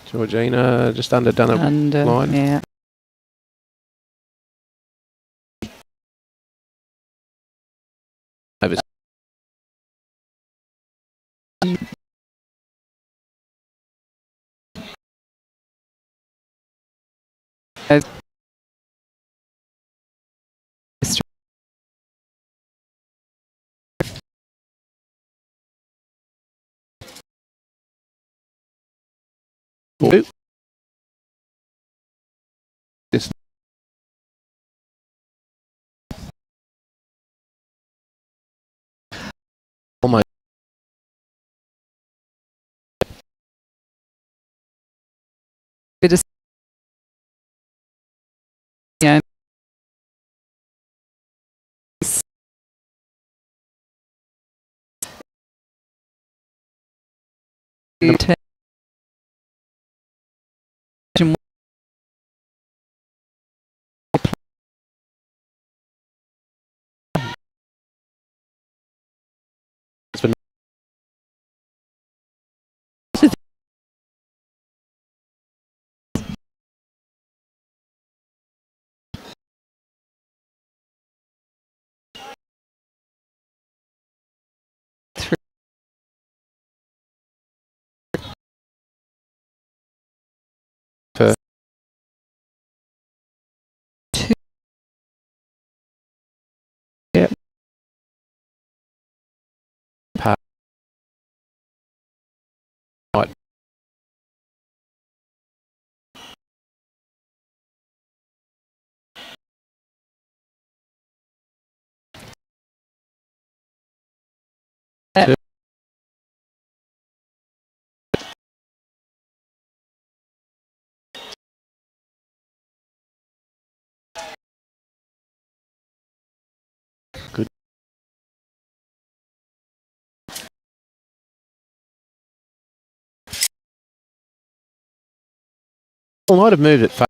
S1: Georgina just underdone a line.
S2: Yeah.
S1: Over. Just almost.
S2: Bit of, yeah.
S1: I might have moved it far.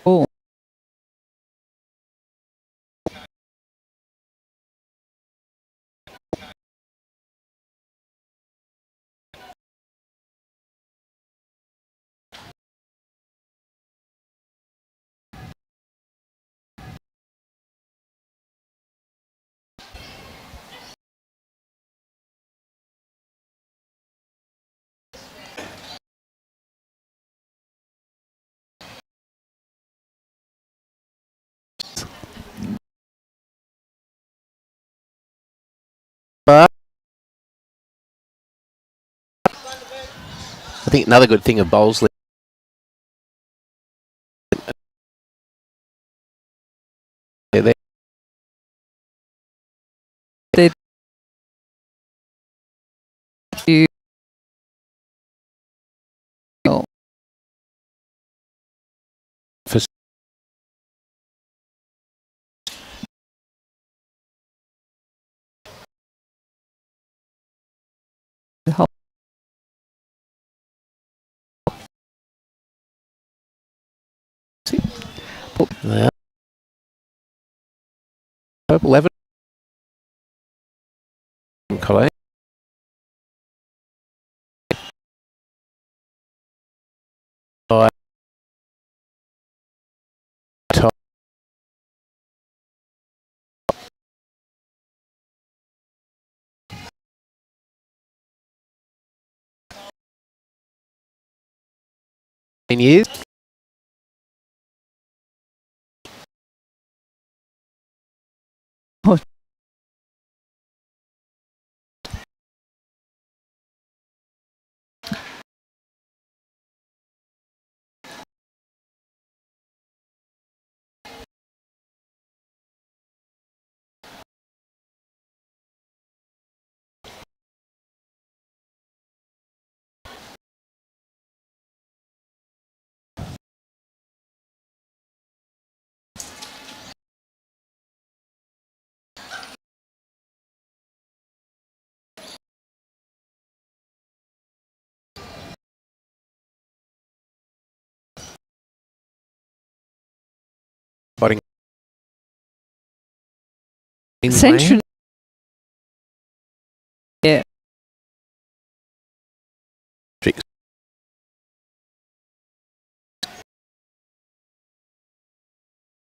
S2: Oh.
S1: But I think another good thing of Bowlsley. There.
S2: You. Oh.
S1: For
S2: The whole.
S1: yeah. 11. Colleen. Top. 10 years.
S2: Oh.
S1: Spotting.
S2: Central. Yeah.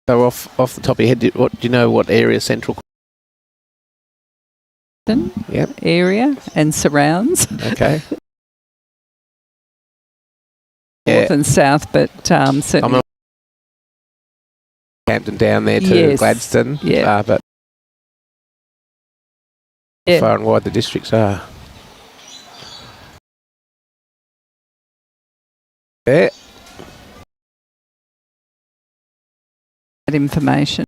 S1: So off the top of your head, do you know what area Central? Yep.
S2: Area and surrounds.
S1: Okay.
S2: North and south, but certainly.
S1: I'm Hampton down there to
S2: Yes.
S1: Gladstone.
S2: Yeah.
S1: But
S2: Yeah.
S1: far and wide the districts are. Yeah.
S2: That information.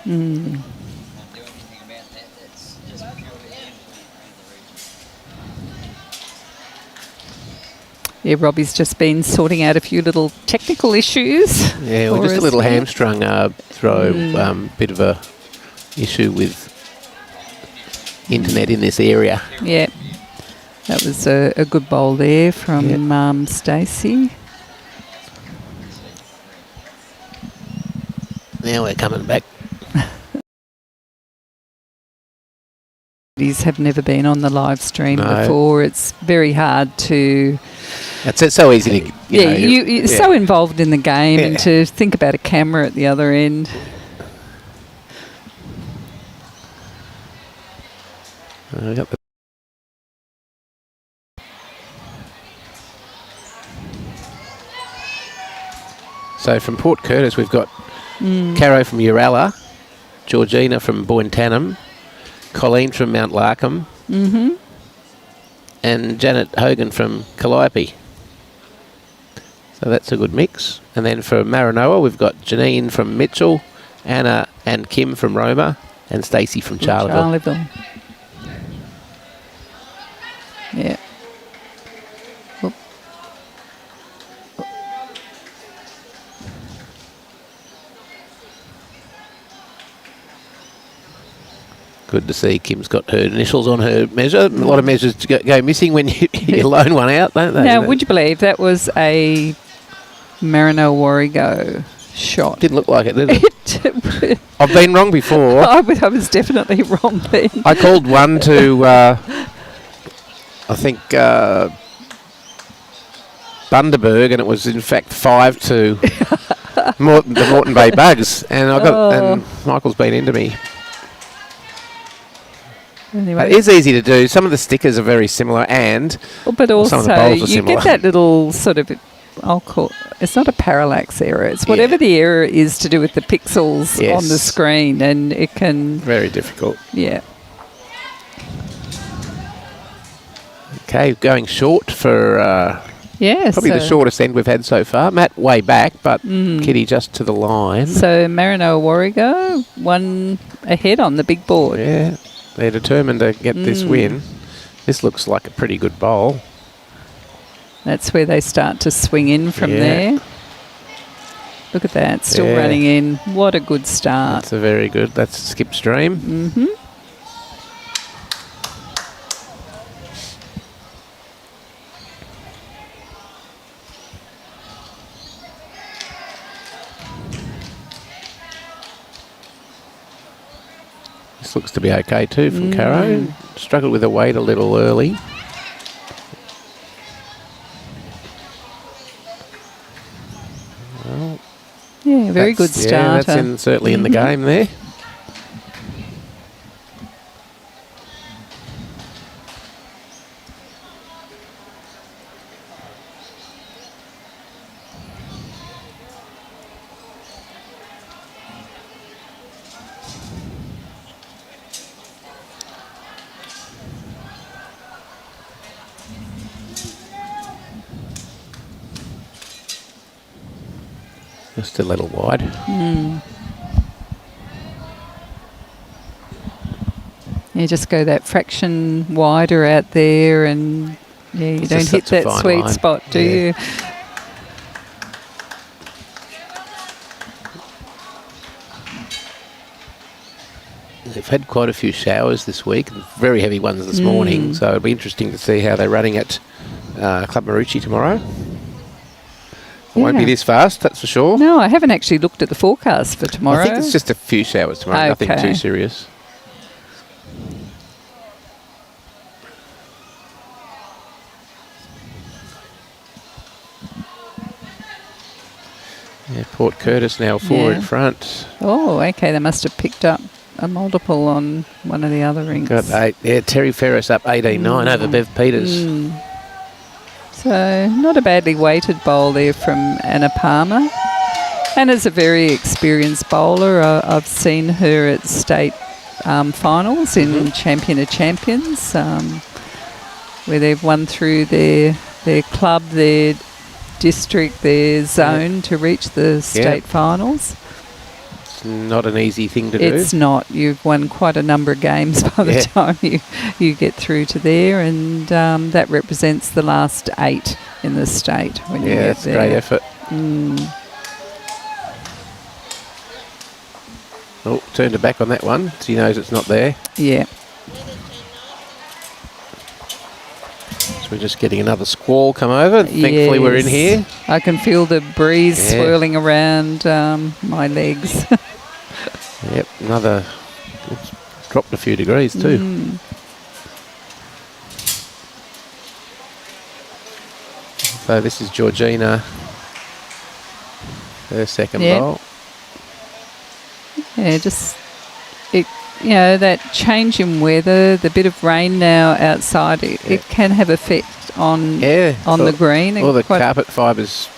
S2: Mm. Yeah, Robbie's just been sorting out a few little technical issues.
S1: Yeah, well, just a little hamstrung throw, bit of a issue with internet in this area.
S2: Yeah, that was a good bowl there from Stacey.
S1: Now we're coming back.
S2: These have never been on the live stream
S1: No.
S2: before. It's very hard to.
S1: It's so easy to.
S2: You're so involved in the game and to think about a camera at the other end.
S1: We got the So from Port Curtis, we've got Caro from Uralla, Georgina from Bointanum, Colleen from Mount Larkham, and Janet Hogan from Calliope. So that's a good mix. And then for Maranoa, we've got Janine from Mitchell, Anna and Kim from Roma, and Stacey from Charleville.
S2: Yeah. Oop.
S1: Good to see Kim's got her initials on her measure. A lot of measures go missing when you loan one out, don't they?
S2: Now, would you believe that was a Maranoa-Warrego shot?
S1: Didn't look like it, did it? I've been wrong before.
S2: I was definitely wrong then.
S1: I called one to, I think, Bundaberg, and it was in fact 5 to the Moreton Bay Bugs, and and Michael's been into me.
S2: Anyway.
S1: It is easy to do. Some of the stickers are very similar, and
S2: but also
S1: some of the bowls are
S2: you
S1: similar.
S2: get that little sort of, it's not a parallax error. It's whatever the error is to do with the pixels on the screen, and it can...
S1: Very difficult.
S2: Yeah.
S1: Okay, going short for probably the shortest end we've had so far. Matt way back, but Kitty just to the line.
S2: So Maranoa-Warrego, one ahead on the big board.
S1: Yeah, they're determined to get this win. This looks like a pretty good bowl.
S2: That's where they start to swing in from there. Look at that, still running in. What a good start.
S1: That's a very good, that's skip stream. This looks to be okay too from Caro. Struggled with the weight a little early. Well,
S2: yeah, very good starter.
S1: That's certainly in the game there. Just a little wide.
S2: You just go that fraction wider out there, and you don't hit that sweet spot, do you?
S1: They've had quite a few showers this week, very heavy ones this morning, so it'll be interesting to see how they're running at Club Marucci tomorrow. It won't be this fast, that's for sure.
S2: No, I haven't actually looked at the forecast for tomorrow.
S1: I think it's just a few showers tomorrow, nothing too serious. Yeah, Port Curtis now 4 in front.
S2: Oh, okay, they must have picked up a multiple on one of the other rings.
S1: Got 8. Yeah, Terry Ferris up 18-9 over Bev Peters.
S2: So not a badly weighted bowl there from Anna Palmer. Anna's a very experienced bowler. I've seen her at state finals in Champion of Champions, where they've won through their club, their district, their zone to reach the state finals.
S1: It's not an easy thing to do.
S2: It's not. You've won quite a number of games by the time you get through to there, and that represents the last 8 in the state when you get there.
S1: Great effort. Oh, turned her back on that one. She knows it's not there.
S2: Yeah.
S1: So we're just getting another squall come over. Thankfully we're in here.
S2: I can feel the breeze swirling around my legs.
S1: Yep, it's dropped a few degrees too. So this is Georgina, her second bowl.
S2: Yeah, it that change in weather, the bit of rain now outside, it can have effect on the green.
S1: All the carpet fibres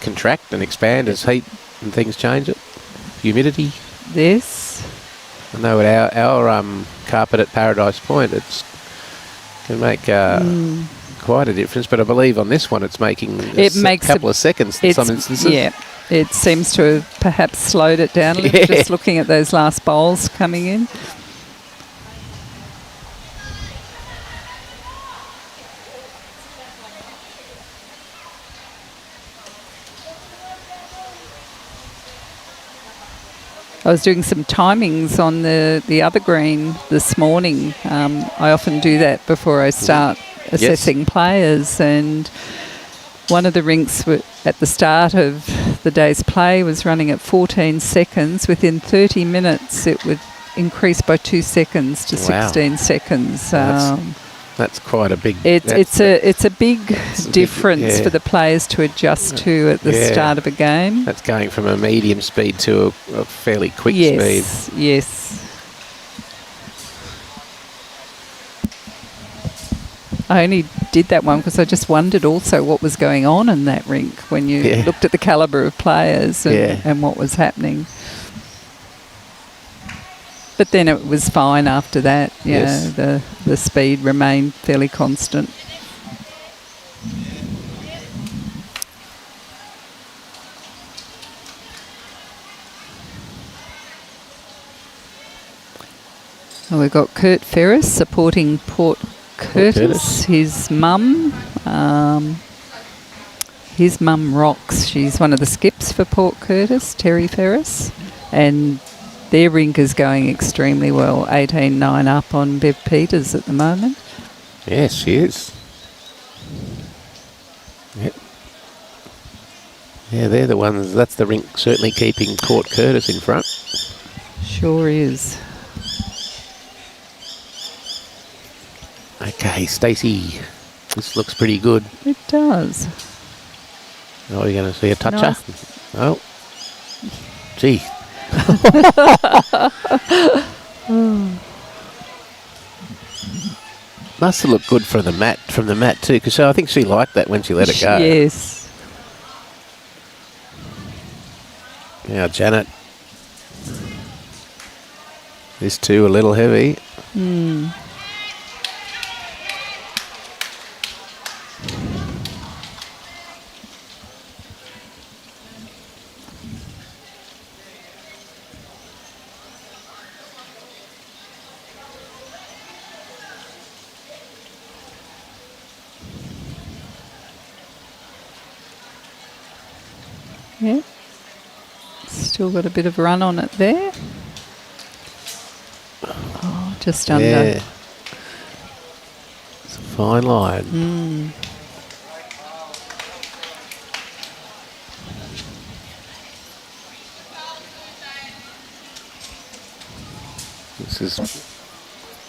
S1: contract and expand as heat and things change it. Humidity.
S2: Yes.
S1: I know at our carpet at Paradise Point, can make quite a difference. But I believe on this one, it's making a couple of seconds in some instances.
S2: Yeah, it seems to have perhaps slowed it down a little. Just looking at those last bowls coming in. I was doing some timings on the other green this morning. I often do that before I start assessing players, and one of the rinks at the start of the day's play was running at 14 seconds. Within 30 minutes it would increase by 2 seconds to 16 seconds.
S1: That's quite a big...
S2: It's a big difference for the players to adjust to at the start of a game.
S1: That's going from a medium speed to a fairly quick speed.
S2: Yes. I only did that one because I just wondered also what was going on in that rink when you looked at the calibre of players and what was happening. But then it was fine after that. The speed remained fairly constant. Well, we've got Kurt Ferris supporting Port Curtis. His mum. His mum rocks. She's one of the skips for Port Curtis, Terry Ferris. And their rink is going extremely well, 18-9 up on Bev Peters at the moment.
S1: Yes, she is. Yep. Yeah, they're the ones, that's the rink certainly keeping Port Curtis in front.
S2: Sure is.
S1: Okay, Stacey, this looks pretty good.
S2: It does.
S1: Oh, are you going to see a toucher? Oh, gee. Must have looked good from the mat too, because I think she liked that when she let it go.
S2: Yes.
S1: Now Janet, this too a little heavy.
S2: Yeah. Still got a bit of run on it there. Oh, just under.
S1: Yeah. It's a fine line. This is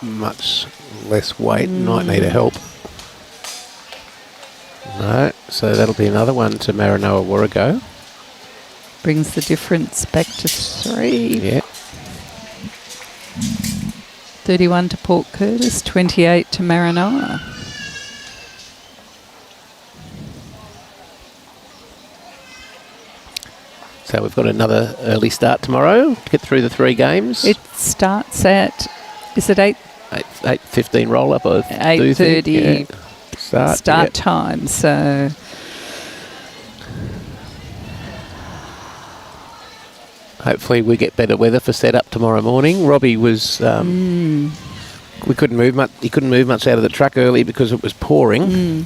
S1: much less weight. Might need a help. No, so that'll be another one to Maranoa-Warrego.
S2: Brings the difference back to 3.
S1: Yeah.
S2: 31 to Port Curtis, 28 to Maranoa.
S1: So we've got another early start tomorrow to get through the 3 games.
S2: It starts at, is it
S1: 8:15 roll up or
S2: 8:30 start time, so
S1: hopefully we get better weather for setup tomorrow morning. Robbie was we couldn't move much. He couldn't move much out of the truck early because it was pouring.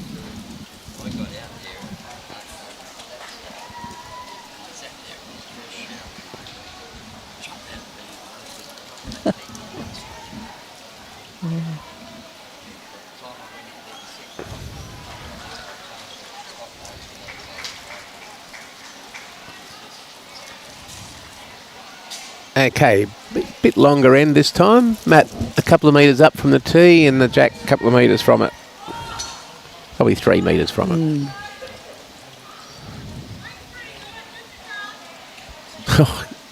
S1: Okay, bit longer end this time. Matt, a couple of metres up from the tee, and the Jack a couple of metres from it. Probably 3 metres from it.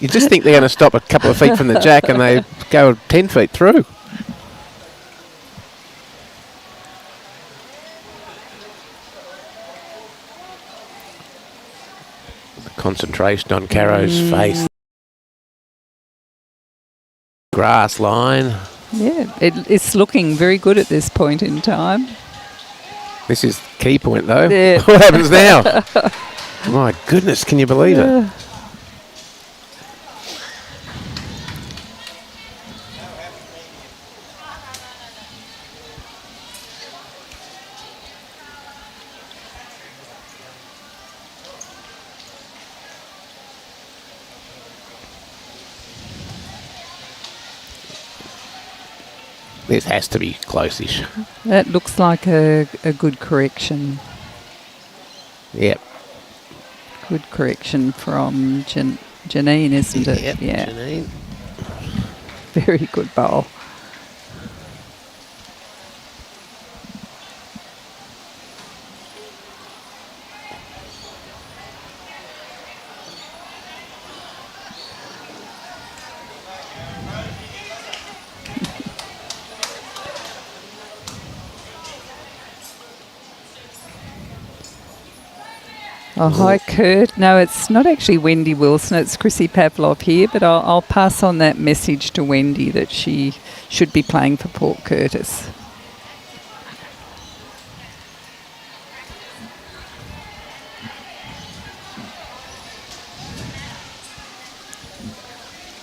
S1: You just think they're going to stop a couple of feet from the jack and they go 10 feet through. The concentration on Caro's face. Grass line.
S2: Yeah, it's looking very good at this point in time.
S1: This is key point though.
S2: Yeah.
S1: What happens now? My goodness, can you believe it? This has to be close-ish.
S2: That looks like a good correction.
S1: Yep.
S2: Good correction from Janine, isn't it?
S1: Yep,
S2: Yeah.
S1: Janine.
S2: Very good bowl. Oh, hi, Kurt. No, it's not actually Wendy Wilson. It's Chrissy Pavlov here, but I'll pass on that message to Wendy that she should be playing for Port Curtis.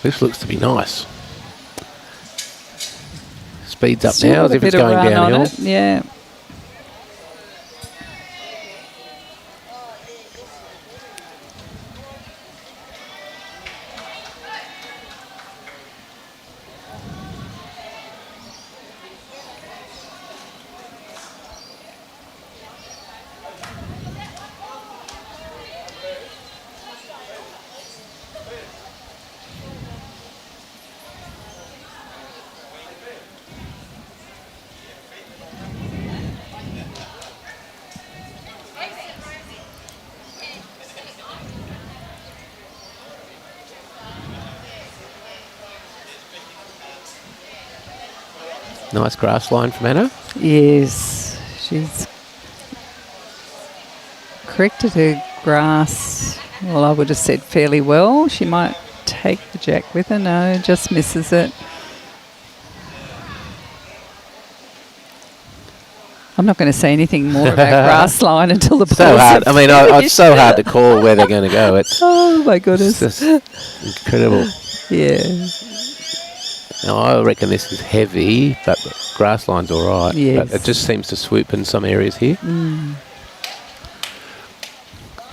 S1: This looks to be nice. Speeds up
S2: Still
S1: now
S2: got
S1: as
S2: a
S1: if it's
S2: bit of
S1: going
S2: run on
S1: downhill.
S2: it, yeah.
S1: Nice grass line from Anna.
S2: Yes, she's corrected her grass. Well, I would have said fairly well. She might take the jack with her. No, just misses it. I'm not going to say anything more about grass line until the
S1: So
S2: balls
S1: hard.
S2: are
S1: I mean, it's
S2: finished.
S1: so hard to call where they're going to go. It's
S2: Oh my goodness!
S1: just incredible.
S2: Yeah.
S1: Now, I reckon this is heavy, but the grass line's all right.
S2: Yes.
S1: But it just seems to swoop in some areas here.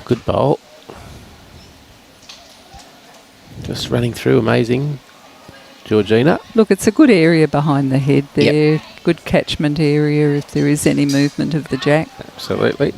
S1: Good bowl. Just running through, amazing. Georgina.
S2: Look, it's a good area behind the head there. Good catchment area if there is any movement of the jack.
S1: Absolutely.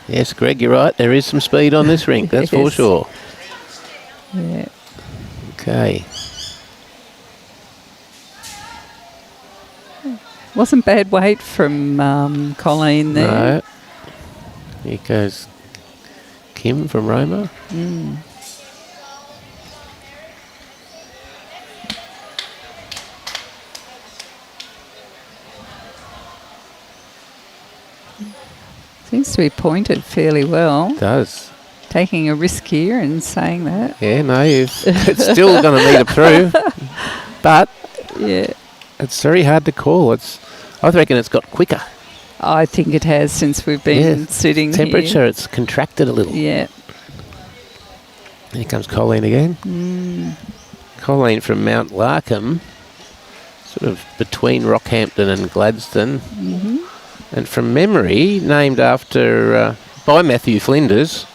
S1: Yes, Greg, you're right. There is some speed on this rink, that's for
S2: Yes.
S1: sure.
S2: Yeah.
S1: Okay.
S2: Wasn't bad weight from Colleen there.
S1: No. Here goes Kim from Roma.
S2: Seems to be pointed fairly well.
S1: Does.
S2: Taking a risk here and saying that.
S1: Yeah, no, it's still going to need it through. But
S2: Yeah.
S1: it's very hard to call. I reckon it's got quicker.
S2: I think it has since we've been sitting
S1: Temperature, it's contracted a little.
S2: here.
S1: Here comes Colleen again. Colleen from Mount Larkham, sort of between Rockhampton and Gladstone. And from memory, named after, by Matthew Flinders,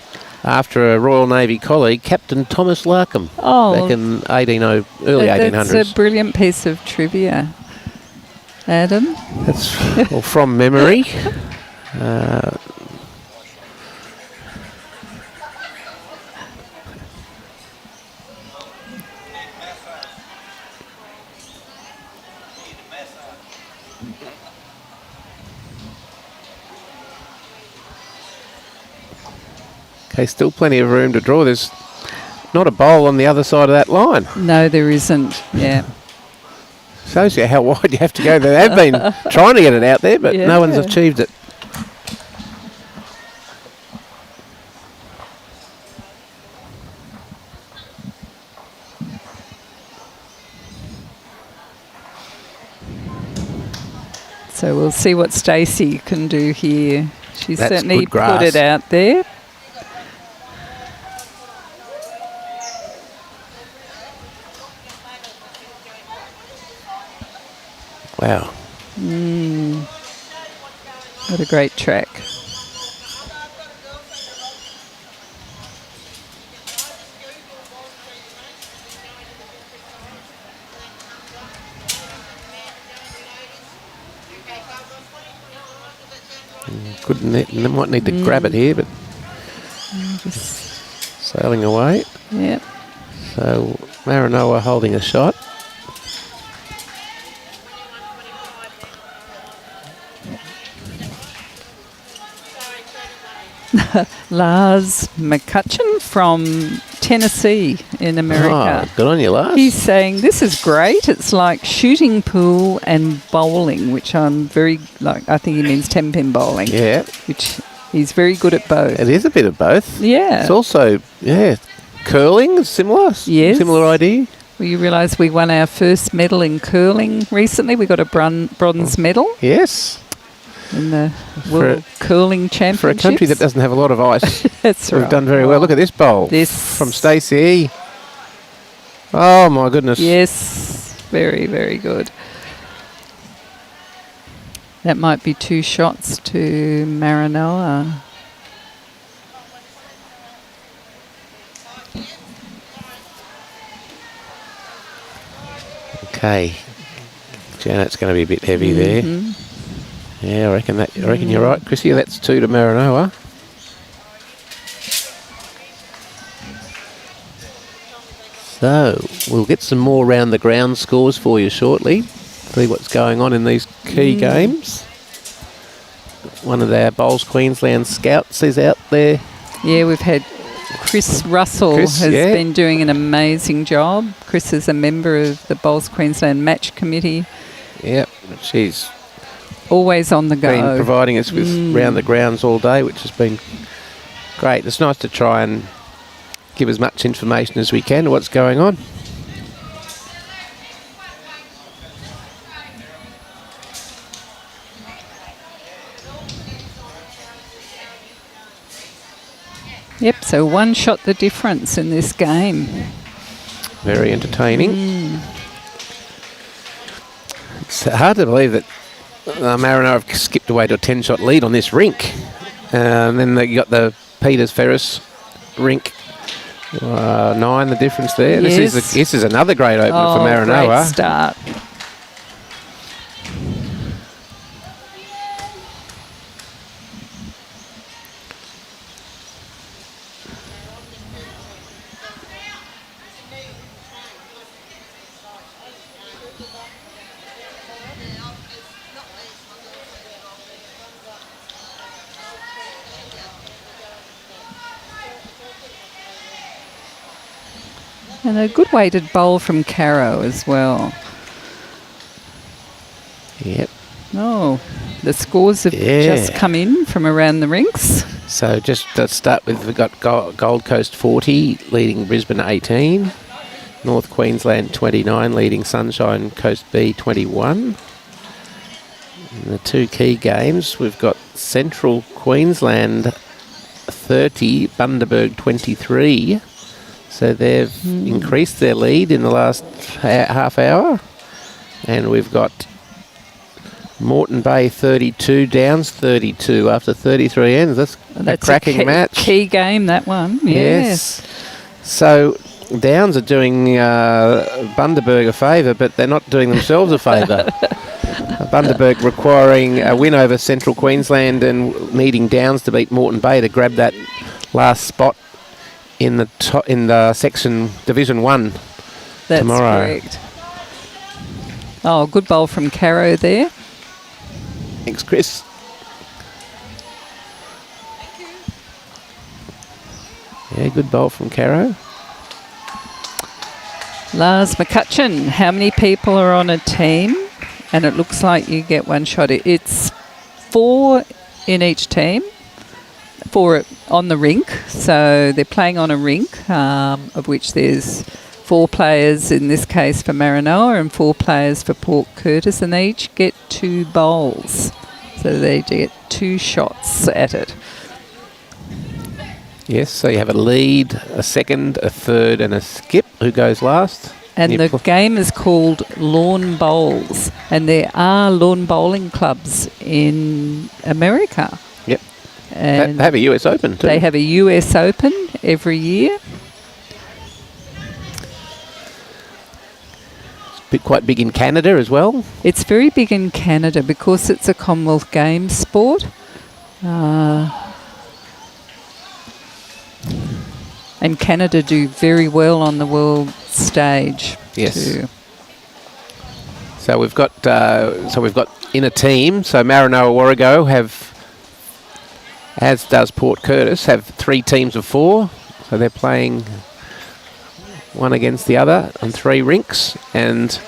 S1: after a Royal Navy colleague, Captain Thomas Larkham, back in early 1800s.
S2: That's a brilliant piece of trivia, Adam.
S1: That's well, from memory. Okay, still plenty of room to draw. There's not a bowl on the other side of that line.
S2: No, there isn't. Yeah.
S1: Shows you how wide you have to go. They have been trying to get it out there, but no one's achieved it.
S2: So we'll see what Stacey can do here. She's
S1: That's
S2: certainly
S1: good grass.
S2: put it out there.
S1: Wow.
S2: What a great track.
S1: Might need to grab it here, but sailing away.
S2: Yep.
S1: So Maranoa holding a shot.
S2: Lars McCutcheon from Tennessee in America.
S1: Oh, good on you, Lars.
S2: He's saying, this is great. It's like shooting pool and bowling, which I'm very, I think he means 10-pin bowling.
S1: Yeah.
S2: Which he's very good at both.
S1: It is a bit of both.
S2: Yeah.
S1: It's also, curling, similar.
S2: Yes.
S1: Similar idea.
S2: Well, you realise we won our first medal in curling recently. We got a bronze medal
S1: Yes.
S2: in the World Curling Championships.
S1: For a country that doesn't have a lot of ice,
S2: That's
S1: we've
S2: right.
S1: done very well. Look at this bowl.
S2: This
S1: From Stacey. Oh, my goodness.
S2: Yes, very, very good. That might be 2 shots to Maranoa.
S1: Okay. Janet's going to be a bit heavy there. Yeah, I reckon you're right, Chrissy. That's 2 to Maranoa. So we'll get some more round the ground scores for you shortly. See what's going on in these key games. One of our Bowls Queensland scouts is out there.
S2: Yeah, we've had Chris Russell has been doing an amazing job. Chris is a member of the Bowls Queensland Match Committee.
S1: Yep, she's
S2: always on the go.
S1: Been providing us with round the grounds all day, which has been great. It's nice to try and give as much information as we can to what's going on.
S2: Yep, so 1 shot the difference in this game.
S1: Very entertaining. It's hard to believe that Maranoa have skipped away to a 10-shot lead on this rink. And then you got the Peters Ferris rink. 9 the difference there.
S2: Yes.
S1: This is another great opener for Maranoa.
S2: Great start. And a good weighted bowl from Caro as well.
S1: Yep.
S2: Oh, the scores have just come in from around the rinks.
S1: So just to start with, we've got Gold Coast 40 leading Brisbane 18. North Queensland 29 leading Sunshine Coast B 21. In the 2 key games, we've got Central Queensland 30, Bundaberg 23. So they've increased their lead in the last half hour. And we've got Moreton Bay 32, Downs 32 after 33 ends. That's a cracking match.
S2: Key game, that one. Yes.
S1: So Downs are doing Bundaberg a favour, but they're not doing themselves a favour. Bundaberg requiring a win over Central Queensland and needing Downs to beat Moreton Bay to grab that last spot in the section Division 1
S2: That's
S1: tomorrow.
S2: Correct. Oh, good bowl from Caro there.
S1: Thanks, Chris. Yeah, good bowl from Caro.
S2: Lars McCutcheon, how many people are on a team? And it looks like you get one shot. It's 4 in each team, 4 on the rink. So they're playing on a rink, of which there's 4 players in this case for Maranoa and 4 players for Port Curtis, and they each get 2 bowls. So they get 2 shots at it.
S1: Yes, so you have a lead, a second, a third and a skip. Who goes last?
S2: And the game is called Lawn Bowls. And there are lawn bowling clubs in America.
S1: Yep.
S2: And
S1: they have a US Open too.
S2: They have a US Open every year.
S1: It's quite big in Canada as well.
S2: It's very big in Canada because it's a Commonwealth Games sport. And Canada do very well on the world stage.
S1: Yes.
S2: Too.
S1: So we've got in a team. So Maranoa-Warrego have, as does Port Curtis, have 3 teams of 4. So they're playing one against the other on 3 rinks, and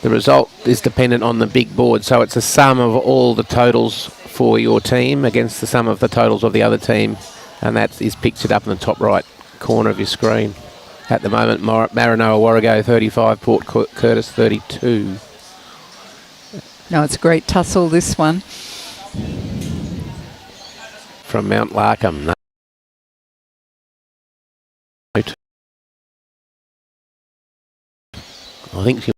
S1: the result is dependent on the big board. So it's a sum of all the totals for your team against the sum of the totals of the other team, and that is pictured up in the top right corner of your screen. At the moment, Maranoa-Warrego 35, Port Curtis 32.
S2: No, it's a great tussle, this one.
S1: From Mount Larkham. I think she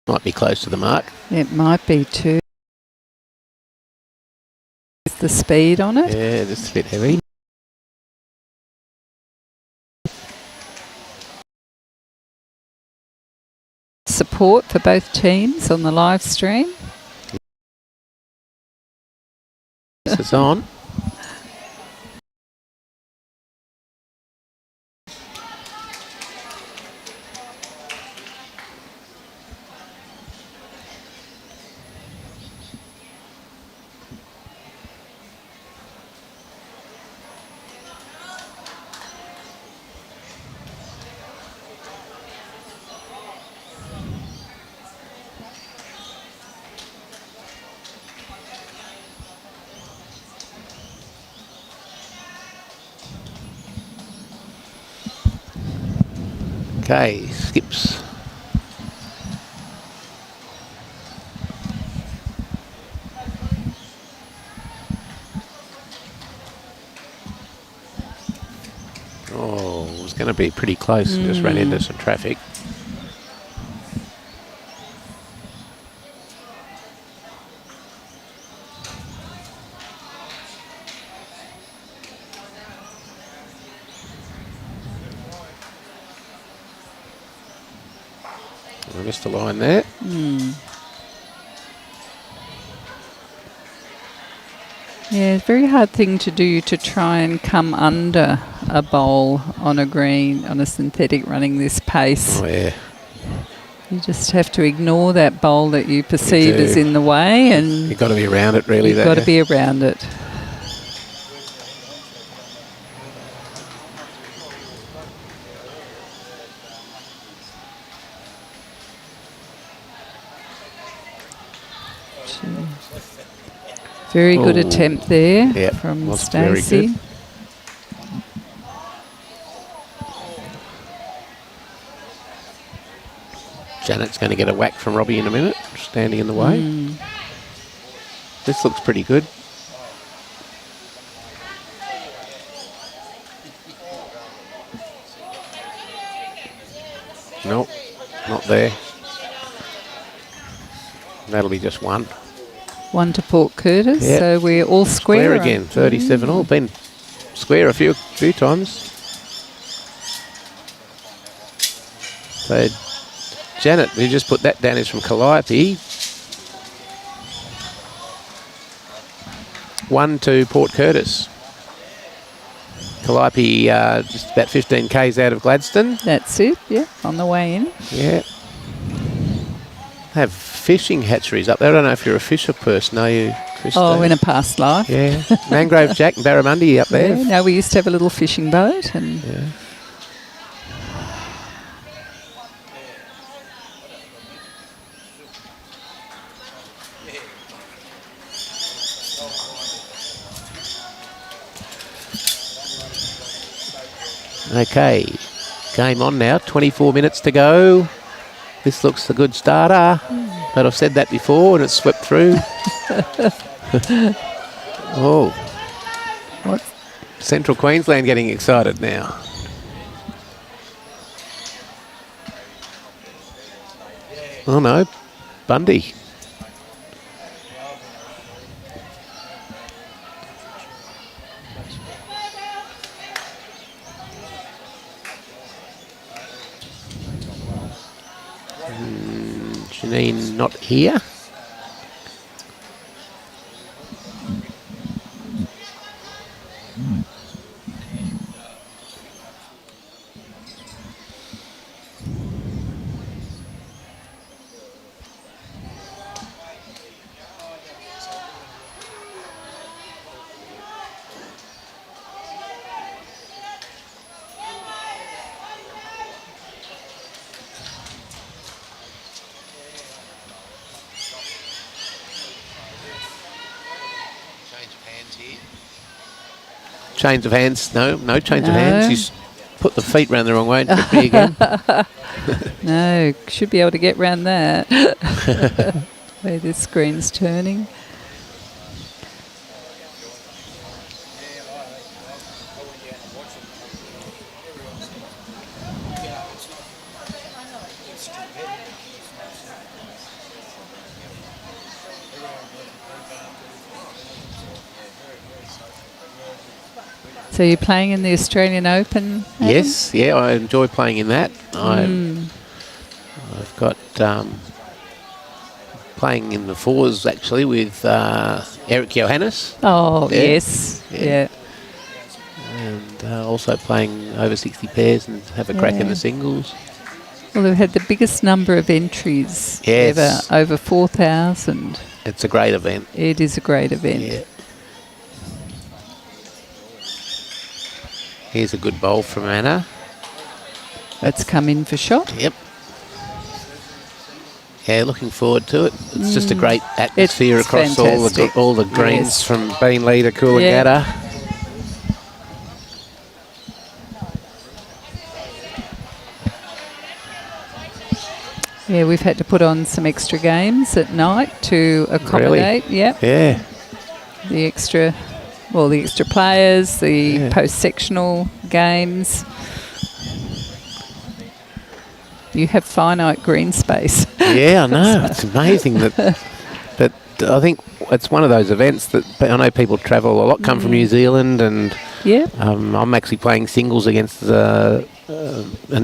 S1: might be close to the mark.
S2: It might be too. Is the speed on it?
S1: Yeah, just a bit heavy.
S2: Support for both teams on the live stream.
S1: This is on. Okay, skips. Oh, it was going to be pretty close and just ran into some traffic. I missed the line there.
S2: Yeah, very hard thing to do to try and come under a bowl on a green, on a synthetic running this pace.
S1: Oh, yeah.
S2: You just have to ignore that bowl that you perceive as in the way, and
S1: You've got to be around it, really.
S2: you've got to be around it. Very good attempt there from Stacey.
S1: Janet's going to get a whack from Robbie in a minute, standing in the way. This looks pretty good. Nope, not there. That'll be just one.
S2: One to Port Curtis, so we're all square.
S1: Square again, 37 all. Been square a few times. So Janet, who just put that down, is from Calliope. 1 to Port Curtis. Calliope just about 15 k's out of Gladstone.
S2: That's it, yeah, on the way in.
S1: Yeah. Have fishing hatcheries up there. I don't know if you're a fisher person, are you, Christine?
S2: Oh, in a past life.
S1: Yeah. Mangrove Jack and Barramundi up there.
S2: Yeah, no, we used to have a little fishing boat. And
S1: Okay, game on now, 24 minutes to go. This looks a good starter, but I've said that before and it's swept through. Oh,
S2: what?
S1: Central Queensland getting excited now. Oh no, Bundy. Janine not here. Change of hands. No change of hands. He's put the feet round the wrong way and took me again.
S2: No, should be able to get round that. Where this screen's turning. So you're playing in the Australian Open? Adam?
S1: Yes, yeah, I enjoy playing in that. I've got playing in the fours actually with Eric Johannes.
S2: Oh, yes. Yeah.
S1: And also playing over 60 pairs and have a crack in the singles.
S2: Well, they've had the biggest number of entries ever, over 4,000.
S1: It's a great event.
S2: It is a great event.
S1: Yeah. Here's a good bowl from Anna.
S2: That's come in for shot.
S1: Yep. Yeah, looking forward to it. It's just a great atmosphere
S2: It's
S1: across
S2: fantastic.
S1: all the greens from Beanley to Coolangatta.
S2: Yeah, we've had to put on some extra games at night to accommodate.
S1: Really?
S2: Yep.
S1: Yeah.
S2: The extra players, the post-sectional games. You have finite green space.
S1: Yeah, I know. It's amazing that I think it's one of those events that I know people travel a lot, come from New Zealand, and I'm actually playing singles against an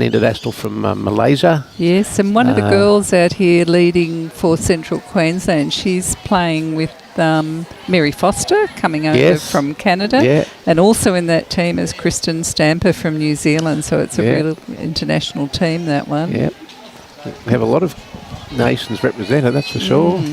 S1: international from Malaysia.
S2: Yes, and one of the girls out here leading for Central Queensland, she's playing with Mary Foster coming over from Canada, and also in that team is Kristen Stamper from New Zealand, so it's a real international team, that one.
S1: Yeah, we have a lot of nations represented, that's for sure.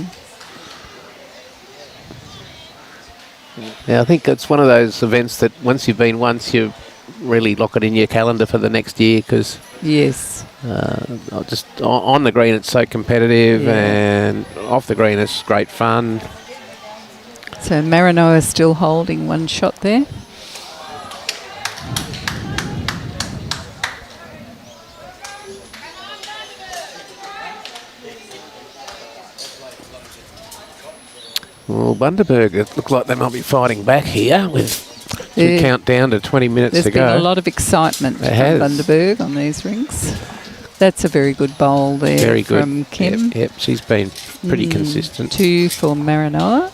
S1: Yeah, I think it's one of those events that once you've been once, you really lock it in your calendar for the next year, because just on the green it's so competitive, and off the green it's great fun.
S2: So Maranoa still holding one shot there.
S1: Well, Bundaberg, it looks like they might be fighting back here with the count down to 20 minutes to go.
S2: There's been a lot of excitement from Bundaberg on these rings. That's a very good bowl there from Kim.
S1: Yep, she's been pretty consistent.
S2: 2 for Maranoa.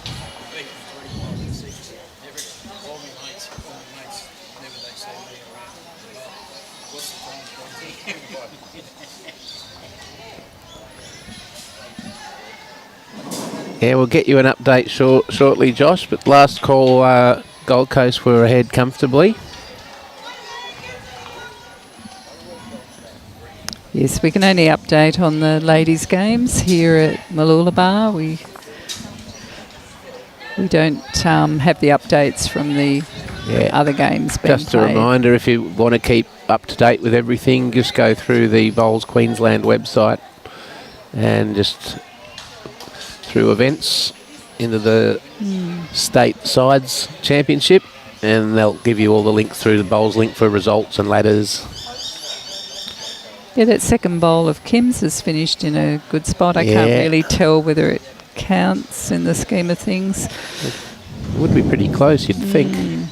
S1: Yeah, we'll get you an update shortly, Josh, but last call, Gold Coast were ahead comfortably.
S2: Yes, we can only update on the ladies' games here at Mooloolaba. We don't have the updates from the other games being
S1: Just
S2: played.
S1: a reminder, if you want to keep up to date with everything, just go through the Bowls Queensland website and just through events into the state sides championship, and they'll give you all the links through the bowls link for results and ladders.
S2: Yeah, that second bowl of Kim's has finished in a good spot. I can't really tell whether it counts in the scheme of things.
S1: It would be pretty close, you'd think.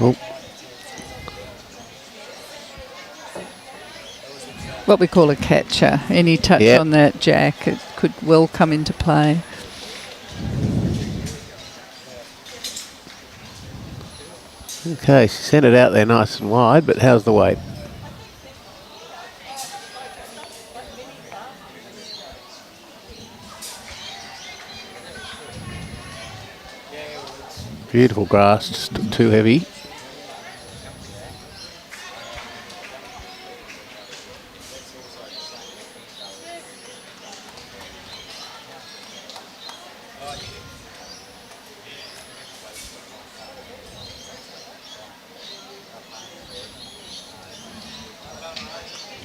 S1: Oh.
S2: What we call a catcher. Any touch on that jack, it could well come into play.
S1: Okay, she sent it out there nice and wide, but how's the weight? Beautiful grass, just too heavy.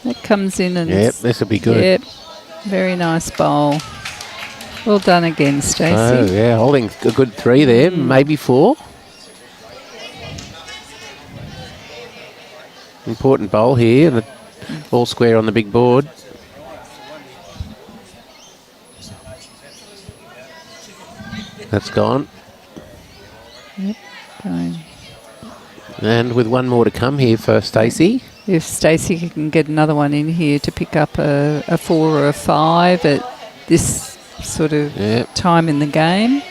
S2: That comes in and...
S1: Yep, this will be good.
S2: Yep, very nice bowl. Well done again, Stacey.
S1: Oh, yeah, holding a good 3 there, maybe 4. Important bowl here, and all square on the big board. That's gone.
S2: Yep, going.
S1: And with one more to come here for Stacey.
S2: If Stacey can get another one in here to pick up a 4 or a 5 at this sort of time in the game,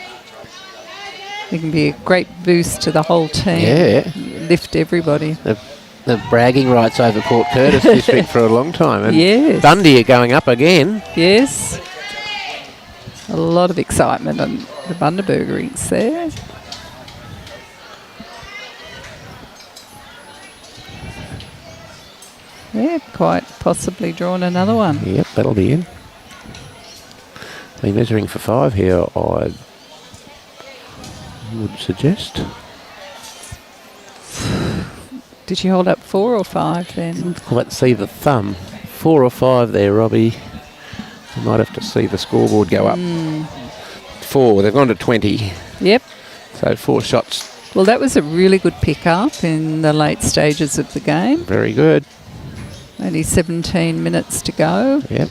S2: it can be a great boost to the whole team.
S1: Yeah.
S2: Lift everybody.
S1: The bragging rights over Port Curtis district for a long time. And Dundee are going up again.
S2: Yes. A lot of excitement on the Bundaberg rinks there. Yeah, quite possibly drawn another one.
S1: Yep, that'll be in. They're measuring for 5 here, I would suggest.
S2: Did you hold up 4 or 5 then?
S1: Didn't quite see the thumb. 4 or 5 there, Robbie. You might have to see the scoreboard go up. 4, they've gone to 20.
S2: Yep.
S1: So 4 shots.
S2: Well, that was a really good pick-up in the late stages of the game.
S1: Very good.
S2: Only 17 minutes to go.
S1: Yep.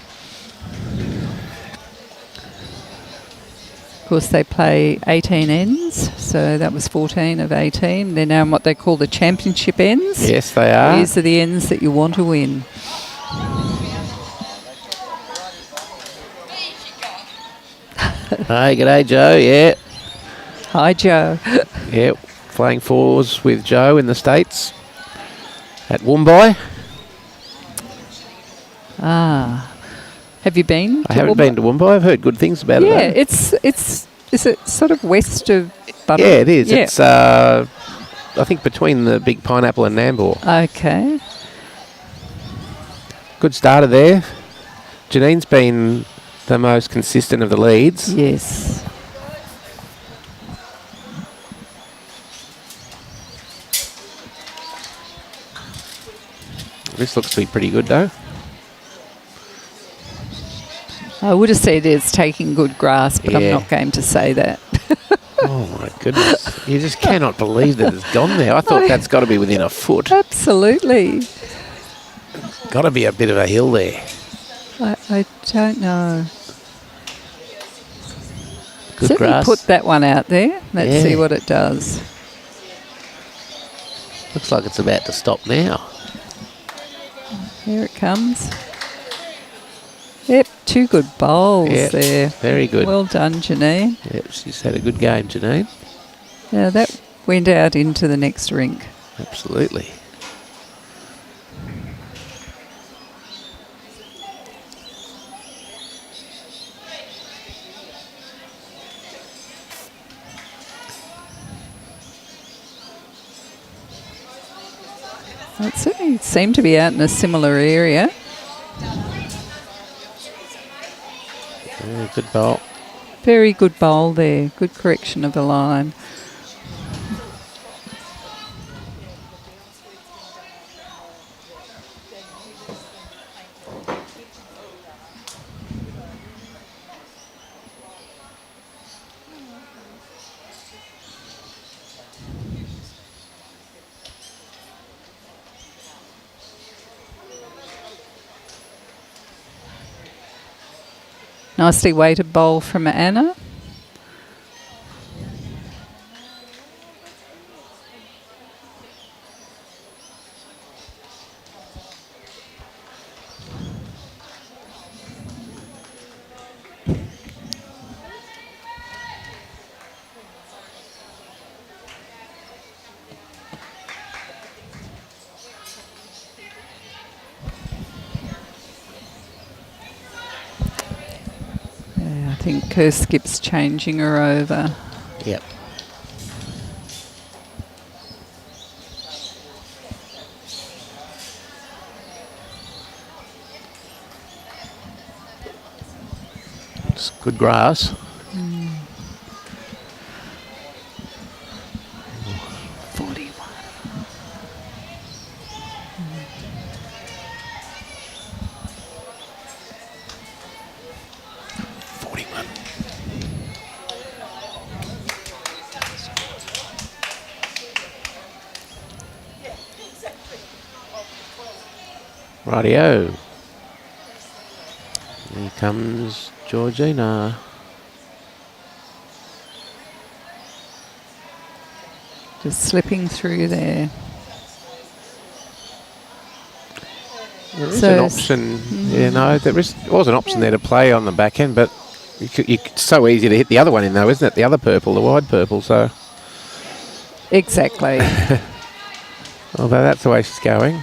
S2: Of course, they play 18 ends, so that was 14 of 18. They're now in what they call the championship ends.
S1: Yes, they are.
S2: These are the ends that you want to win.
S1: Hey, g'day, Joe. Yeah.
S2: Hi, Joe.
S1: Yeah, playing fours with Joe in the States at Woombai.
S2: Have you been?
S1: I haven't been to Woombai. I've heard good things about it.
S2: Yeah,
S1: though.
S2: it's is it sort of west of Button?
S1: Yeah, it is.
S2: Yeah.
S1: It's I think between the Big Pineapple and Nambour.
S2: Okay.
S1: Good starter there. Janine's been the most consistent of the leads.
S2: Yes.
S1: This looks to be pretty good though.
S2: I would have said it's taking good grass, but I'm
S1: Yeah.
S2: not going to say that.
S1: Oh my goodness. You just cannot believe that it's gone there. I thought that's got to be within a foot.
S2: Absolutely.
S1: Got to be a bit of a hill there.
S2: I don't know.
S1: Good
S2: Certainly
S1: grass.
S2: put that one out there. Let's
S1: Yeah.
S2: see what it does.
S1: Looks like it's about to stop now.
S2: Here it comes. Yep, 2 good bowls
S1: Yeah,
S2: there.
S1: very good.
S2: Well done, Janine.
S1: Yep, she's had a good game, Janine.
S2: Yeah, that went out into the next rink.
S1: Absolutely.
S2: It certainly seemed to be out in a similar area.
S1: Yeah, good bowl.
S2: Very good bowl there. Good correction of the line. Nicely weighted bowl from Anna. I think Skip's changing her over.
S1: Yep. It's good grass.
S2: 41.
S1: Rightio. Here comes Georgina.
S2: Just slipping through there.
S1: There is
S2: So
S1: an option. Yeah, no, there was an option there to play on the back end, but it's so easy to hit the other one in though, isn't it? The other purple, the wide purple, so.
S2: Exactly.
S1: Although that's the way she's going.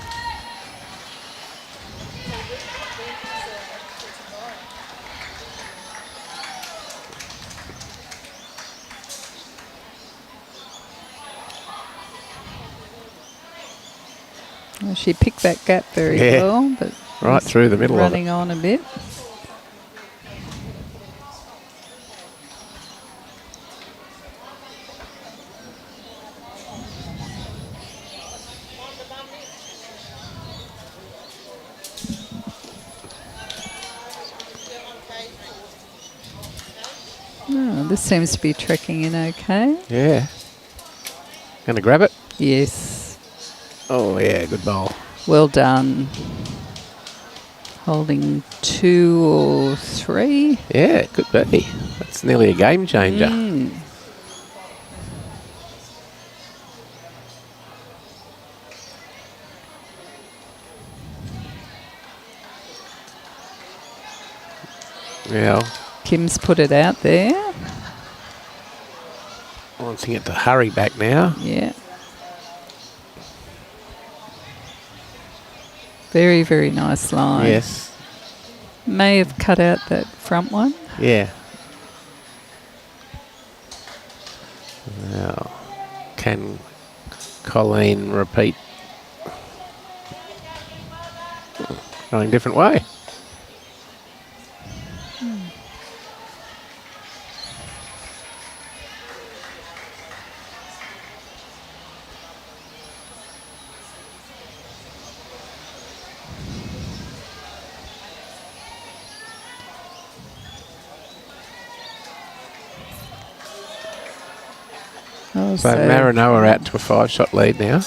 S2: Well, she picked that gap very
S1: Yeah.
S2: well, but
S1: Right through the middle of it.
S2: running on a bit. Oh, this seems to be trekking in okay.
S1: Yeah. Gonna grab it?
S2: Yes.
S1: Oh yeah, good bowl.
S2: Well done. holding 2 or 3.
S1: Yeah, it could be. That's nearly a game changer. Yeah.
S2: Kim's put it out there.
S1: Wanting it to hurry back now.
S2: Yeah. Very, very nice line.
S1: Yes.
S2: May have cut out that front one.
S1: Yeah. Now, can Colleen repeat? Going a different way.
S2: Oh,
S1: So Maranoa out to a 5-shot lead now.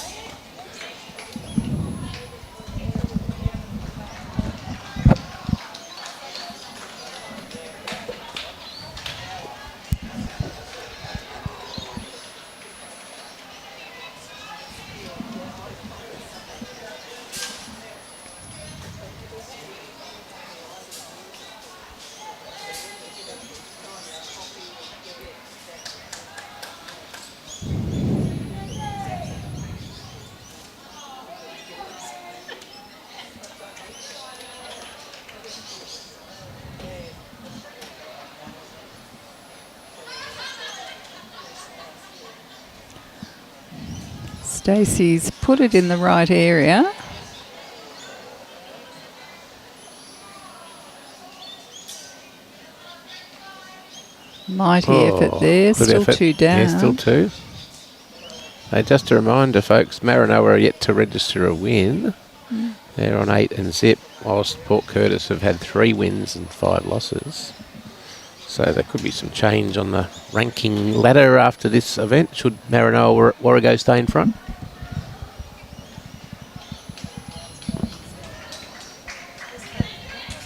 S2: Stacey's put it in the right area. Mighty effort there,
S1: Good
S2: still
S1: effort.
S2: 2 down.
S1: Yeah, still 2. So just a reminder, folks, Maranoa are yet to register a win. They're on 8 and zip, whilst Port Curtis have had 3 wins and 5 losses. So there could be some change on the ranking ladder after this event, should Maranoa-Warrego stay in front.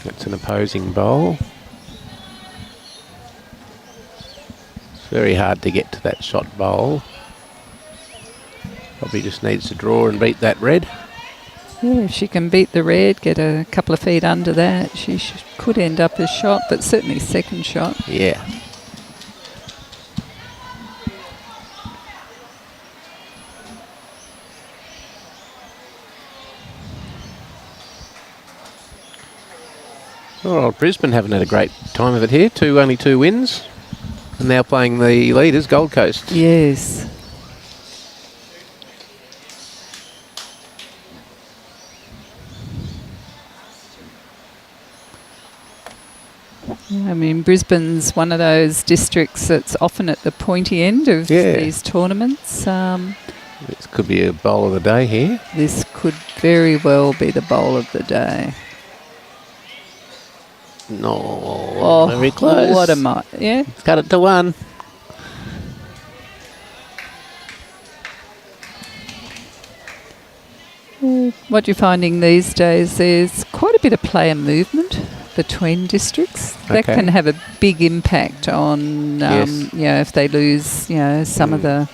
S1: That's an opposing bowl. It's very hard to get to that shot bowl. Probably just needs to draw and beat that red.
S2: Yeah, if she can beat the red, get a couple of feet under that, she could end up as shot, but certainly second shot.
S1: Yeah. Well, Brisbane haven't had a great time of it here. Only two wins. And now playing the leaders, Gold Coast.
S2: Yes. I mean, Brisbane's one of those districts that's often at the pointy end of these tournaments.
S1: This could be a bowl of the day here.
S2: This could very well be the bowl of the day.
S1: No, very close.
S2: What am I? Yeah.
S1: Cut it to 1.
S2: What you're finding these days, there's quite a bit of player movement between districts. That can have a big impact on, if they lose, some of the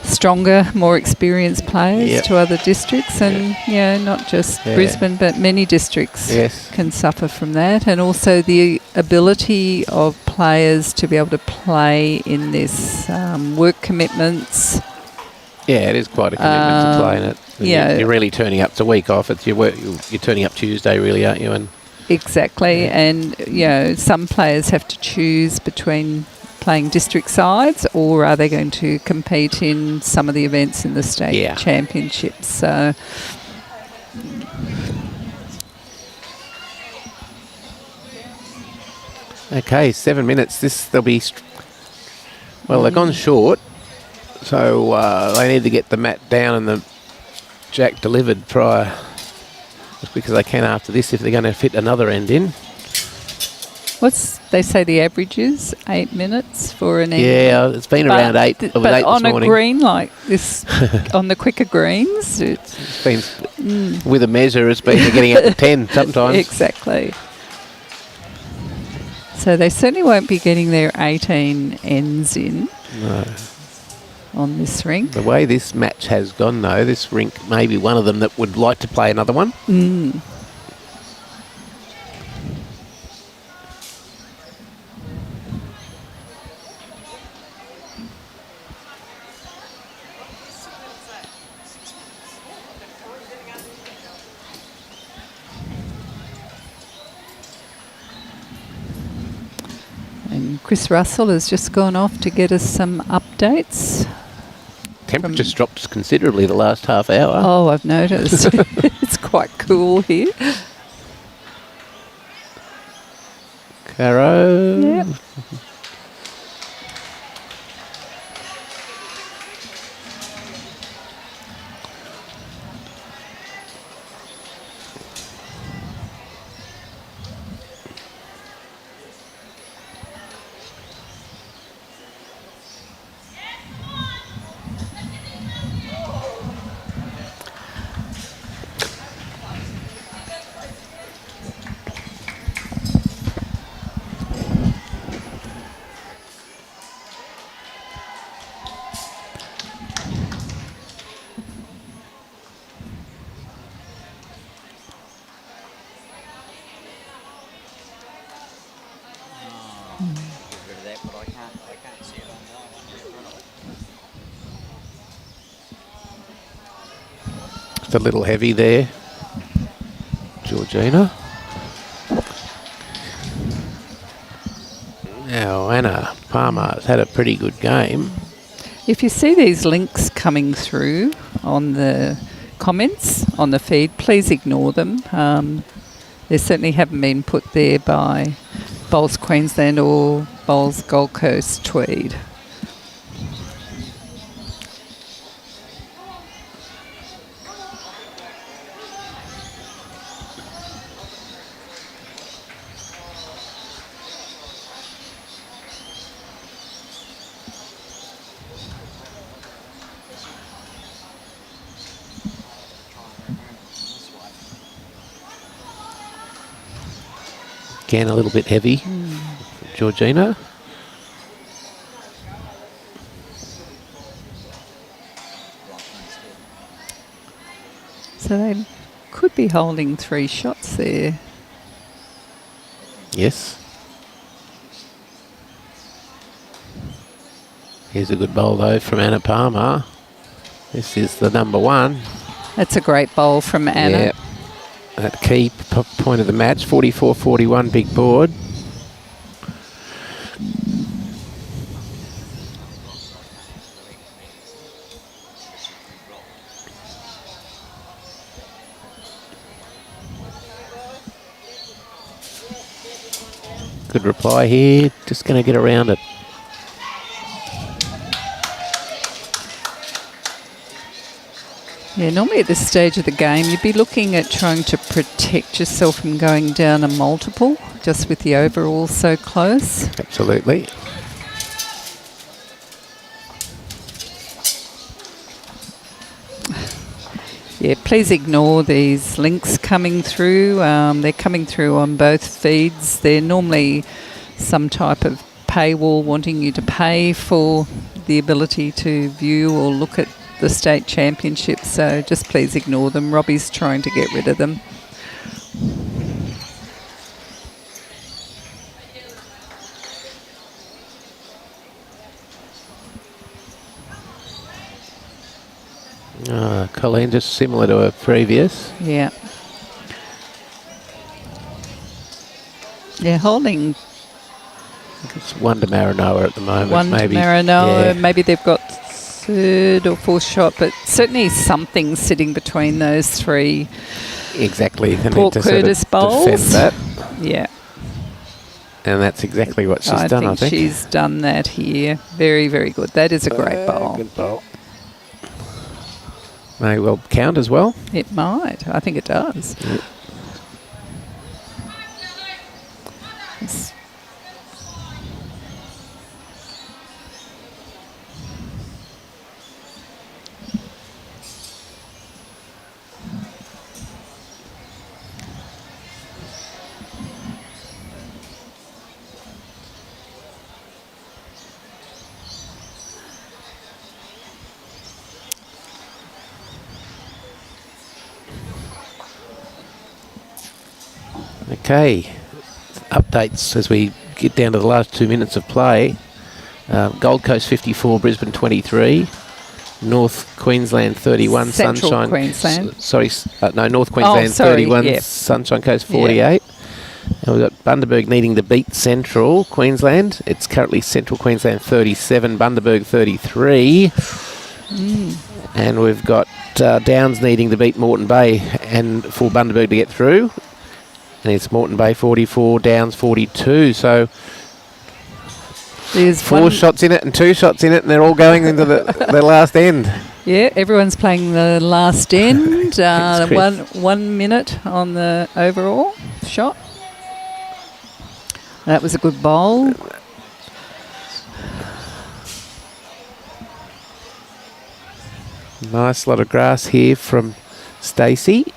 S2: stronger, more experienced players to other districts, and not just Brisbane, but many districts can suffer from that, and also the ability of players to be able to play in this work commitments.
S1: Yeah, it is quite a commitment to play in it. You're really turning up. It's a week off. It's you're turning up Tuesday, really, aren't you? And
S2: exactly, and some players have to choose between playing district sides, or are they going to compete in some of the events in the state championships? So,
S1: okay, 7 minutes. They'll be. They've gone short, so they need to get the mat down and the jack delivered prior, just because they can after this if they're going to fit another end in.
S2: They say the average is 8 minutes for an end.
S1: Yeah, it's been around 8. It was
S2: But
S1: 8
S2: on
S1: this
S2: a
S1: morning.
S2: green like this, on the quicker greens,
S1: It's been, with a measure, it's been getting up to 10 sometimes.
S2: exactly. So they certainly won't be getting their 18 ends in
S1: No.
S2: on this rink.
S1: The way this match has gone, though, this rink may be one of them that would like to play another one.
S2: Mm. And Chris Russell has just gone off to get us some updates.
S1: Temperature's dropped considerably the last half hour.
S2: Oh, I've noticed. It's quite cool here.
S1: Caro.
S2: Yep.
S3: Get rid of that, but I can't see it on there.
S1: It's a little heavy there, Georgina. Now, Anna Palmer's had a pretty good game.
S2: If you see these links coming through on the comments on the feed, please ignore them. They certainly haven't been put there by Bowls Queensland or Bowls Gold Coast Tweed.
S1: Again, a little bit heavy, Georgina.
S2: So they could be holding 3 shots there.
S1: Yes. Here's a good bowl, though, from Anna Palmer. This is the number 1.
S2: That's a great bowl from Anna.
S1: Yeah. That key point of the match, 44-41, big board. Good reply here, just going to get around it.
S2: Yeah, normally at this stage of the game, you'd be looking at trying to protect yourself from going down a multiple, just with the overall so close.
S1: Absolutely.
S2: Yeah, please ignore these links coming through. They're coming through on both feeds. They're normally some type of paywall wanting you to pay for the ability to view or look at the state championships, so just please ignore them. Robbie's trying to get rid of them.
S1: Colleen, just similar to her previous.
S2: Yeah. Yeah, holding
S1: It's 1 to Maranoa at the moment.
S2: 1
S1: maybe.
S2: to Maranoa.
S1: Yeah.
S2: Maybe they've got 3rd or 4th shot, but certainly something sitting between those 3.
S1: Exactly. They
S2: Port
S1: need to
S2: Curtis
S1: sort of defend
S2: bowls.
S1: that.
S2: Yeah.
S1: And that's exactly what she's done, I think.
S2: She's done that here. Very, very good. That is a great bowl.
S1: Good bowl. May well count as well.
S2: It might. I think it does.
S1: Yeah.
S2: It's
S1: Okay, updates as we get down to the last 2 minutes of play. Gold Coast 54, Brisbane 23. North Queensland 31,
S2: Central
S1: Sunshine.
S2: Queensland.
S1: North Queensland 31,
S2: yep.
S1: Sunshine Coast 48. And we've got Bundaberg needing to beat Central Queensland. It's currently Central Queensland 37, Bundaberg 33. And we've got Downs needing to beat Moreton Bay and for Bundaberg to get through. And it's Moreton Bay 44, Downs 42. So
S2: There's
S1: 4 shots in it and 2 shots in it, and they're all going into the last end.
S2: Yeah, everyone's playing the last end.
S1: Thanks, Chris.
S2: 1 minute on the overall shot. That was a good bowl.
S1: Nice lot of grass here from Stacey.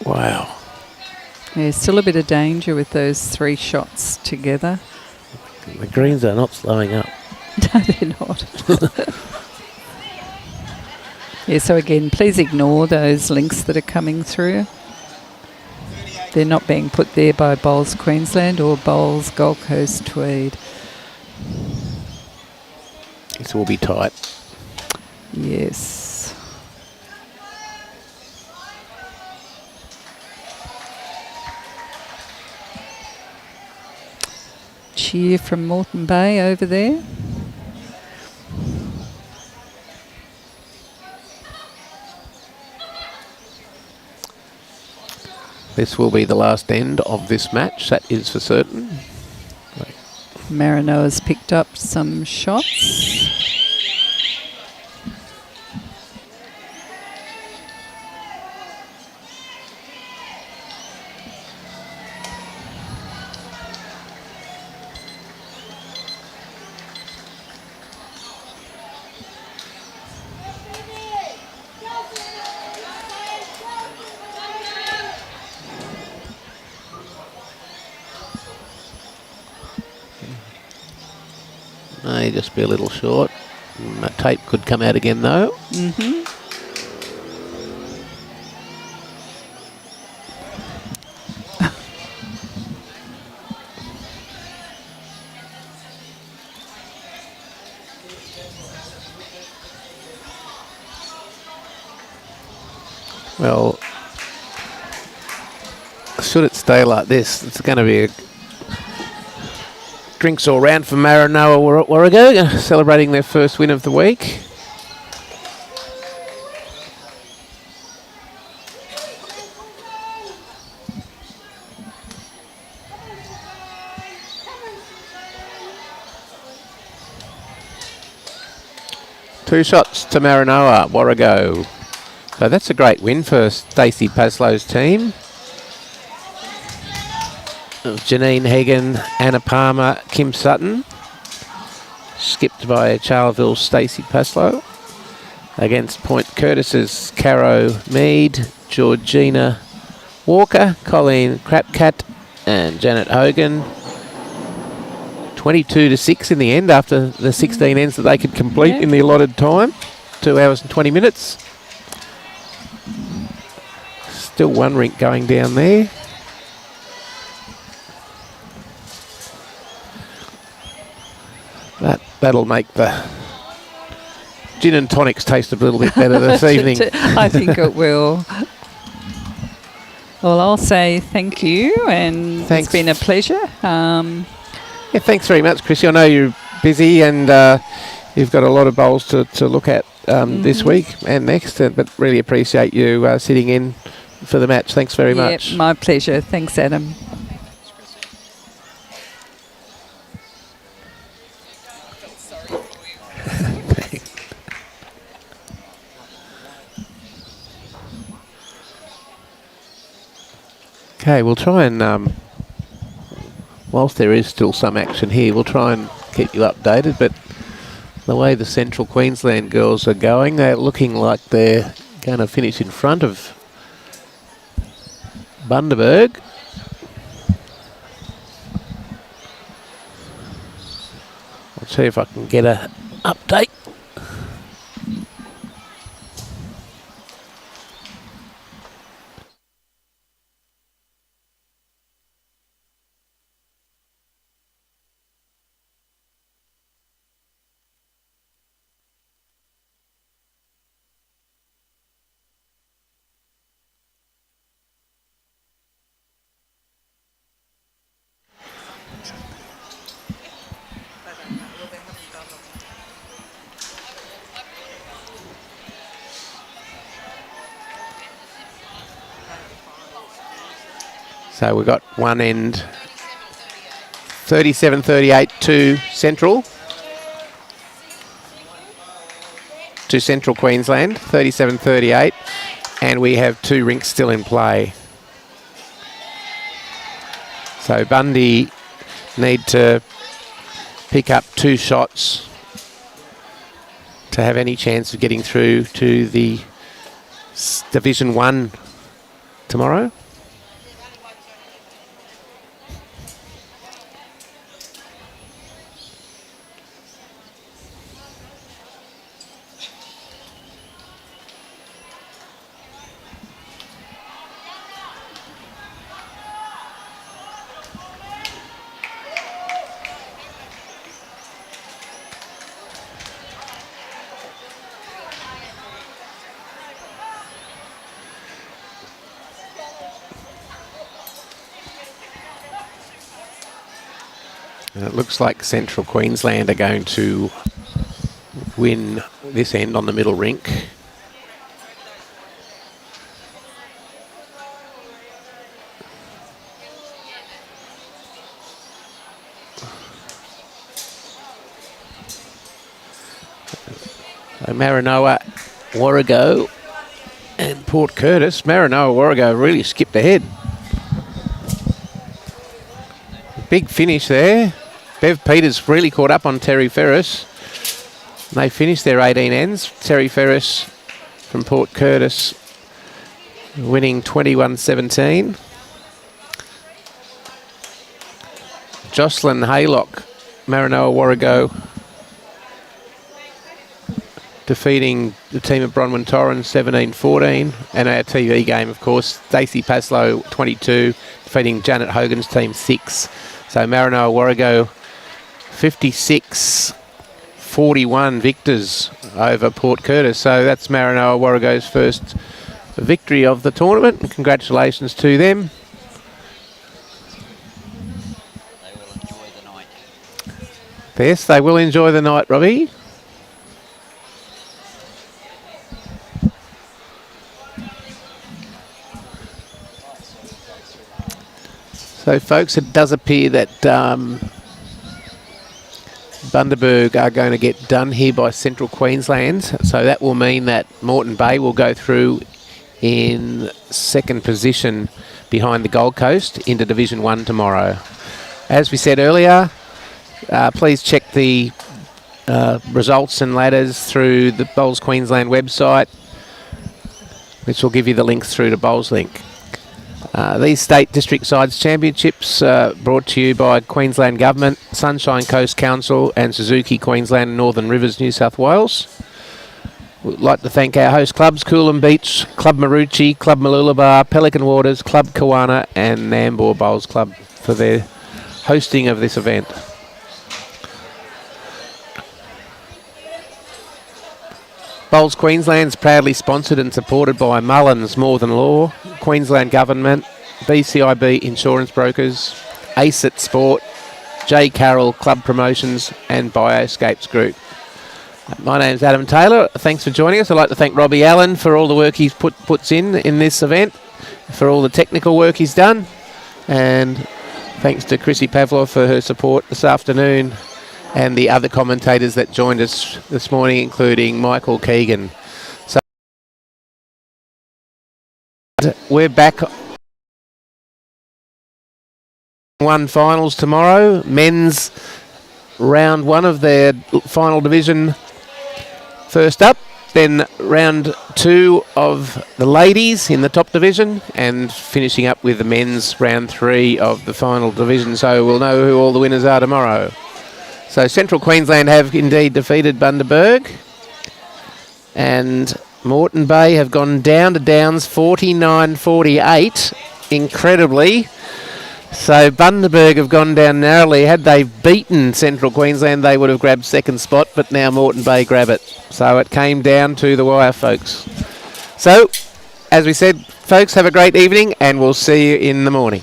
S1: Wow.
S2: There's still a bit of danger with those 3 shots together.
S1: The greens are not slowing up.
S2: No, they're not. Yeah, so again, please ignore those links that are coming through. They're not being put there by Bowls Queensland or Bowls Gold Coast Tweed.
S1: This will be tight.
S2: Yes. Cheer from Moreton Bay over there.
S1: This will be the last end of this match, that is for certain.
S2: Maranoa's picked up some shots.
S1: May just be a little short. My tape could come out again though. Well, should it stay like this, it's going to be a drinks all round for Maranoa-Warrego, celebrating their first win of the week. Two shots to Maranoa-Warrego. So that's a great win for Stacey Passlow's team. Janine, Heggen, Anna Palmer, Kim Sutton. Skipped by Charleville's Stacey Passlow. Against Point Curtis's Caro Meade, Georgina Walker, Colleen Krapkat and Janet Hogan. 22-6 in the end after the 16 ends that they could complete in the allotted time. 2 hours and 20 minutes. Still one rink going down there. That'll make the gin and tonics taste a little bit better this evening.
S2: I think it will. Well, I'll say thank you, and
S1: Thanks.
S2: It's been a pleasure.
S1: Yeah, thanks very much, Chrissy. I know you're busy and you've got a lot of bowls to look at this week and next, but really appreciate you sitting in for the match. Thanks very much.
S2: My pleasure. Thanks, Adam.
S1: Okay, we'll try and, whilst there is still some action here, we'll try and keep you updated, but the way the Central Queensland girls are going, they're looking like they're going to finish in front of Bundaberg. I'll see if I can get an update. So we've got one end 37-38 to Central. To Central Queensland, 37-38. And we have 2 rinks still in play. So Bundy need to pick up 2 shots to have any chance of getting through to the Division 1 tomorrow. And it looks like Central Queensland are going to win this end on the middle rink. So Maranoa-Warrego and Port Curtis. Maranoa-Warrego really skipped ahead. Big finish there. Bev Peters really caught up on Terry Ferris. They finished their 18 ends. Terry Ferris from Port Curtis winning 21-17. Jocelyn Haylock, Maranoa-Warrego, defeating the team of Bronwyn Torrens 17-14. And our TV game, of course, Stacey Passlow 22, defeating Janet Hogan's team 6. So Maranoa-Warrego 56-41 victors over Port Curtis. So that's Maranoa-Warrego's first victory of the tournament. And congratulations to them.
S3: They will enjoy the night.
S1: Yes, they will enjoy the night, Robbie. So, folks, it does appear that Bundaberg are going to get done here by Central Queensland. So that will mean that Moreton Bay will go through in second position behind the Gold Coast into Division 1 tomorrow. As we said earlier, please check the results and ladders through the Bowls Queensland website, which will give you the links through to Bowls Link. These State District Sides Championships brought to you by Queensland Government, Sunshine Coast Council and Suzuki Queensland and Northern Rivers, New South Wales. We'd like to thank our host clubs, Coolum Beach, Club Maroochy, Club Mooloolaba, Pelican Waters, Club Kawana and Nambour Bowls Club for their hosting of this event. Bowls Queensland is proudly sponsored and supported by Mullins Northern Law, Queensland Government, BCIB Insurance Brokers, ACET Sport, J. Carroll Club Promotions and Bioscapes Group. My name's Adam Taylor. Thanks for joining us. I'd like to thank Robbie Allen for all the work he's puts in this event, for all the technical work he's done, and thanks to Chrissy Pavlov for her support this afternoon, and the other commentators that joined us this morning, including Michael Keegan. So we're back. One finals tomorrow. Men's round 1 of their final division first up. Then round 2 of the ladies in the top division, and finishing up with the men's round 3 of the final division. So we'll know who all the winners are tomorrow. So Central Queensland have indeed defeated Bundaberg, and Moreton Bay have gone down to Downs 49-48, incredibly. So Bundaberg have gone down narrowly. Had they beaten Central Queensland, they would have grabbed second spot, but now Moreton Bay grab it. So it came down to the wire, folks. So, as we said, folks, have a great evening, and we'll see you in the morning.